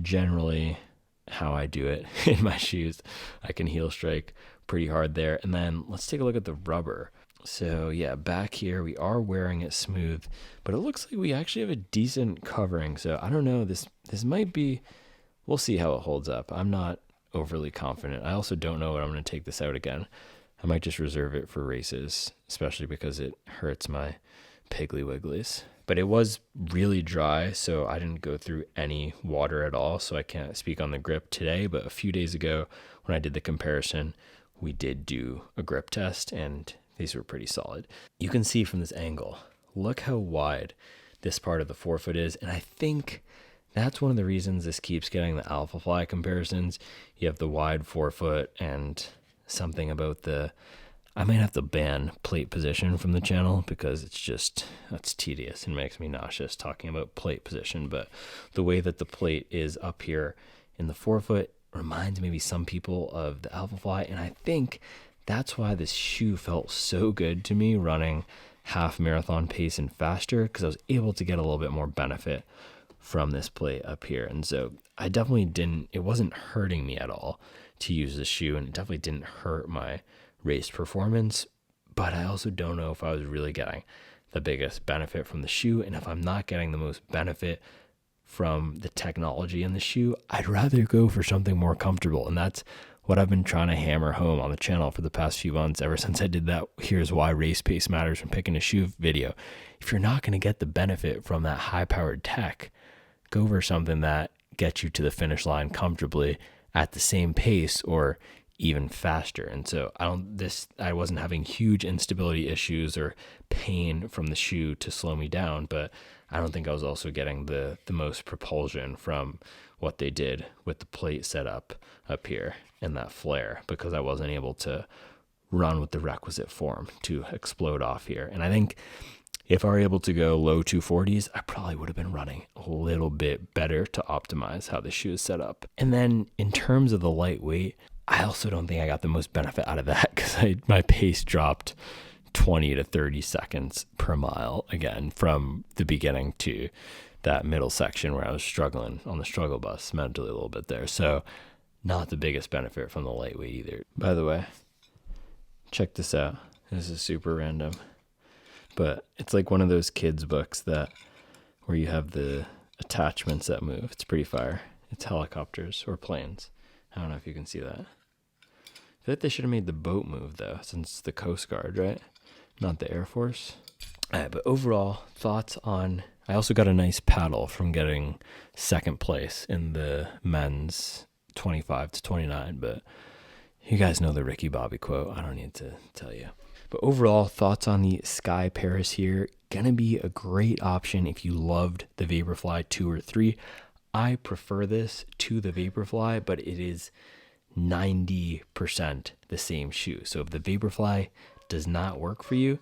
generally how I do it in my shoes. I can heel strike pretty hard there. And then let's take a look at the rubber. So yeah, back here we are wearing it smooth, but it looks like we actually have a decent covering. So I don't know, this might be, we'll see how it holds up. I'm not overly confident. I also don't know when I'm going to take this out again. I might just reserve it for races, especially because it hurts my Piggly Wigglies. But it was really dry, so I didn't go through any water at all, so I can't speak on the grip today. But a few days ago, when I did the comparison, we did do a grip test, and these were pretty solid. You can see from this angle, look how wide this part of the forefoot is, and I think that's one of the reasons this keeps getting the Alpha Fly comparisons. You have the wide forefoot and something about the, I might have to ban plate position from the channel, because that's tedious and makes me nauseous talking about plate position. But the way that the plate is up here in the forefoot reminds maybe some people of the Alpha Fly, and I think that's why this shoe felt so good to me running half marathon pace and faster, because I was able to get a little bit more benefit from this plate up here. And so I definitely it wasn't hurting me at all to use this shoe, and it definitely didn't hurt my race performance, but I also don't know if I was really getting the biggest benefit from the shoe. And if I'm not getting the most benefit from the technology in the shoe, I'd rather go for something more comfortable. And that's what I've been trying to hammer home on the channel for the past few months, ever since I did that Here's Why Race Pace Matters When Picking a Shoe video. If you're not going to get the benefit from that high-powered tech, go for something that gets you to the finish line comfortably at the same pace or even faster. And so I wasn't having huge instability issues or pain from the shoe to slow me down, but I don't think I was also getting the most propulsion from what they did with the plate setup up here and that flare, because I wasn't able to run with the requisite form to explode off here. And I think if I were able to go low 240s, I probably would have been running a little bit better to optimize how the shoe is set up. And then in terms of the lightweight, I also don't think I got the most benefit out of that, because my pace dropped 20 to 30 seconds per mile again from the beginning to that middle section where I was struggling on the struggle bus mentally a little bit there. So not the biggest benefit from the lightweight either. By the way, check this out. This is super random, but it's like one of those kids books that where you have the attachments that move. It's pretty fire. It's helicopters or planes. I don't know if you can see that. I feel like they should have made the boat move though, since it's the Coast Guard, right? Not the Air Force. All right, but overall thoughts on, I also got a nice paddle from getting second place in the men's 25 to 29, but you guys know the Ricky Bobby quote. I don't need to tell you. But overall, thoughts on the Sky Paris here. Gonna be a great option if you loved the Vaporfly 2 or 3. I prefer this to the Vaporfly, but it is 90% the same shoe. So if the Vaporfly does not work for you,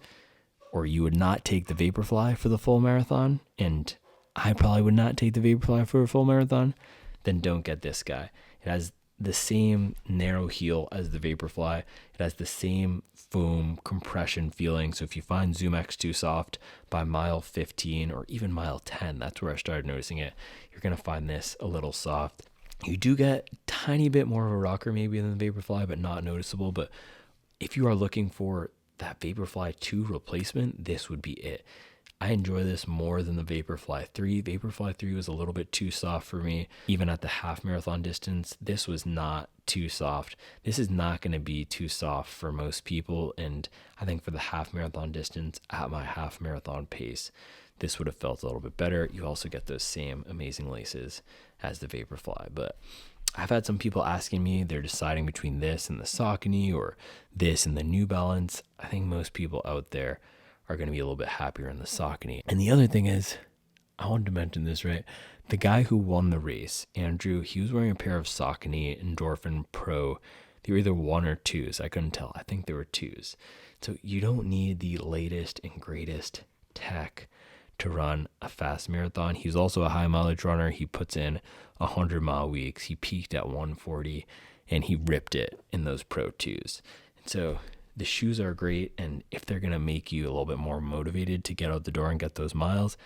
or you would not take the Vaporfly for the full marathon, and I probably would not take the Vaporfly for a full marathon, then don't get this guy. It has the same narrow heel as the Vaporfly. It has the same foam compression feeling. So if you find Zoom X too soft by mile 15 or even mile 10, that's where I started noticing it, you're going to find this a little soft. You do get a tiny bit more of a rocker maybe than the Vaporfly, but not noticeable. But if you are looking for that Vaporfly 2 replacement, this would be it. I enjoy this more than the Vaporfly 3. Vaporfly 3 was a little bit too soft for me. Even at the half marathon distance, this was not too soft. This is not going to be too soft for most people. And I think for the half marathon distance at my half marathon pace, this would have felt a little bit better. You also get those same amazing laces as the Vaporfly. But I've had some people asking me, they're deciding between this and the Saucony or this and the New Balance. I think most people out there are going to be a little bit happier in the Saucony. And the other thing is, I wanted to mention this, right? The guy who won the race, Andrew, he was wearing a pair of Saucony Endorphin Pro. They were either 1 or 2s. I couldn't tell. I think they were 2s. So you don't need the latest and greatest tech to run a fast marathon. He's also a high mileage runner. He puts in 100-mile weeks. He peaked at 140 and he ripped it in those Pro 2s. And so the shoes are great, and if they're going to make you a little bit more motivated to get out the door and get those miles,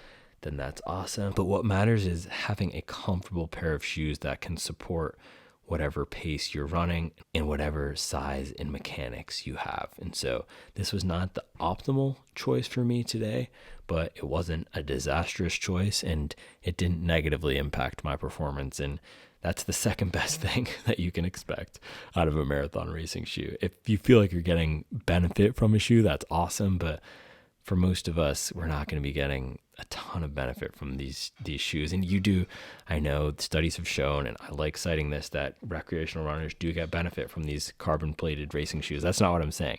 then that's awesome. But what matters is having a comfortable pair of shoes that can support whatever pace you're running and whatever size and mechanics you have. And so this was not the optimal choice for me today, but it wasn't a disastrous choice, and it didn't negatively impact my performance. And that's the second best thing that you can expect out of a marathon racing shoe. If you feel like you're getting benefit from a shoe, that's awesome. But for most of us, we're not going to be getting a ton of benefit from these shoes. And you do, I know studies have shown, and I like citing this, that recreational runners do get benefit from these carbon plated racing shoes. That's not what I'm saying.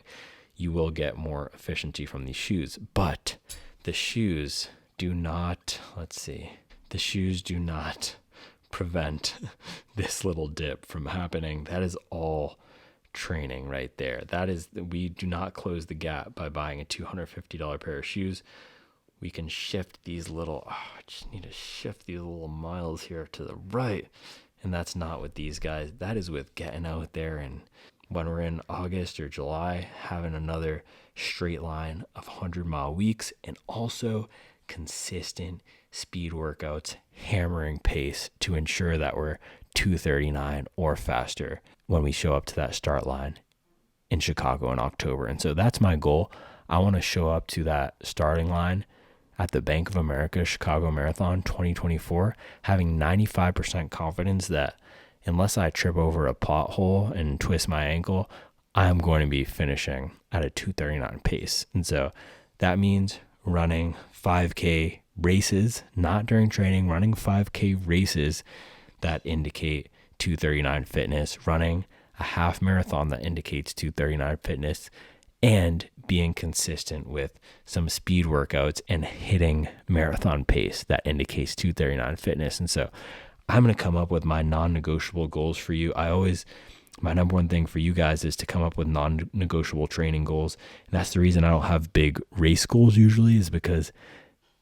You will get more efficiency from these shoes, but the shoes do not, the shoes do not prevent this little dip from happening. That is all training right there. That is, we do not close the gap by buying a $250 pair of shoes. We can shift these little, I just need to shift these little miles here to the right. And that's not with these guys. That is with getting out there, and when we're in August or July, having another straight line of 100-mile weeks, and also consistent speed workouts, hammering pace to ensure that we're 2:39 or faster when we show up to that start line in Chicago in October. And so that's my goal. I want to show up to that starting line at the Bank of America Chicago Marathon 2024 having 95% confidence that unless I trip over a pothole and twist my ankle, I'm going to be finishing at a 2:39 pace. And so that means running 5K races, not during training, running 5K races that indicate 2:39 fitness, running a half marathon that indicates 2:39 fitness, and being consistent with some speed workouts and hitting marathon pace that indicates 2:39 fitness. And so I'm going to come up with my non-negotiable goals for you. My number one thing for you guys is to come up with non-negotiable training goals. And that's the reason I don't have big race goals usually, is because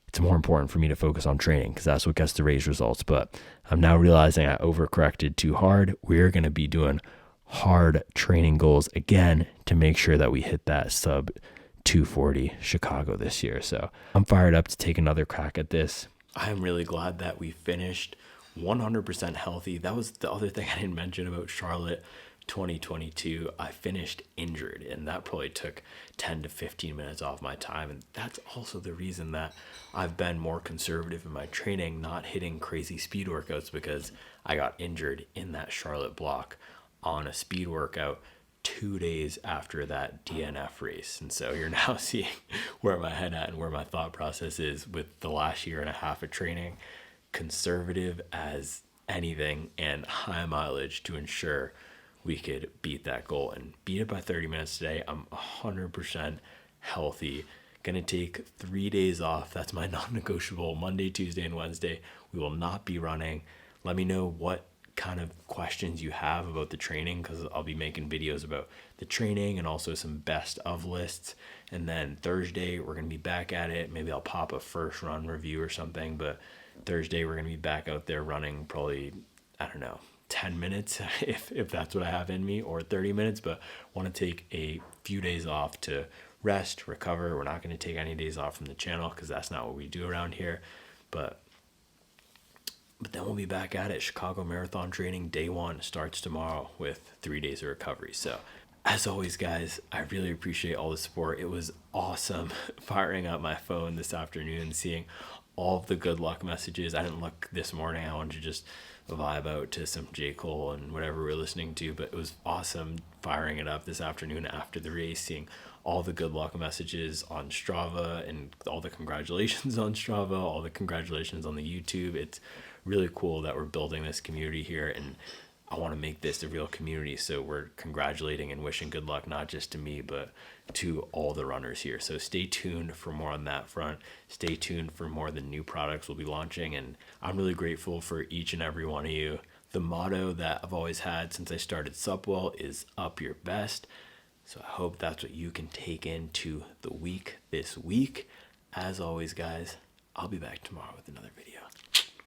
it's more important for me to focus on training, because that's what gets the race results. But I'm now realizing I overcorrected too hard. We're going to be doing hard training goals again to make sure that we hit that sub 240 Chicago this year. So I'm fired up to take another crack at this. I'm really glad that we finished 100% healthy. That was the other thing I didn't mention about Charlotte 2022. I finished injured, and that probably took 10 to 15 minutes off my time. And that's also the reason that I've been more conservative in my training, not hitting crazy speed workouts, because I got injured in that Charlotte block on a speed workout 2 days after that DNF race. And so you're now seeing where my head at and where my thought process is with the last year and a half of training, conservative as anything and high mileage to ensure we could beat that goal and beat it by 30 minutes today. I'm 100% healthy. Gonna take 3 days off. That's my non-negotiable. Monday, Tuesday, and Wednesday we will not be running. Let me know what kind of questions you have about the training, because I'll be making videos about the training and also some best of lists. And then Thursday we're gonna be back at it. Maybe I'll pop a first run review or something, but Thursday we're gonna be back out there running probably, I don't know, 10 minutes if that's what I have in me, or 30 minutes, but want to take a few days off to rest, recover. We're not going to take any days off from the channel because that's not what we do around here, but then we'll be back at it. Chicago Marathon training day 1 starts tomorrow with 3 days of recovery. So as always, guys, I really appreciate all the support. It was awesome firing up my phone this afternoon, seeing all of the good luck messages. I didn't look this morning. I wanted to just vibe out to some J. Cole and whatever we're listening to, but it was awesome firing it up this afternoon after the race, seeing all the good luck messages on Strava and all the congratulations on Strava, all the congratulations on the YouTube. It's really cool that we're building this community here, and I want to make this a real community. So we're congratulating and wishing good luck, not just to me, but to all the runners here. So stay tuned for more on that front. Stay tuned for more of the new products we'll be launching. And I'm really grateful for each and every one of you. The motto that I've always had since I started Supwell is up your best. So I hope that's what you can take into the week this week. As always, guys, I'll be back tomorrow with another video.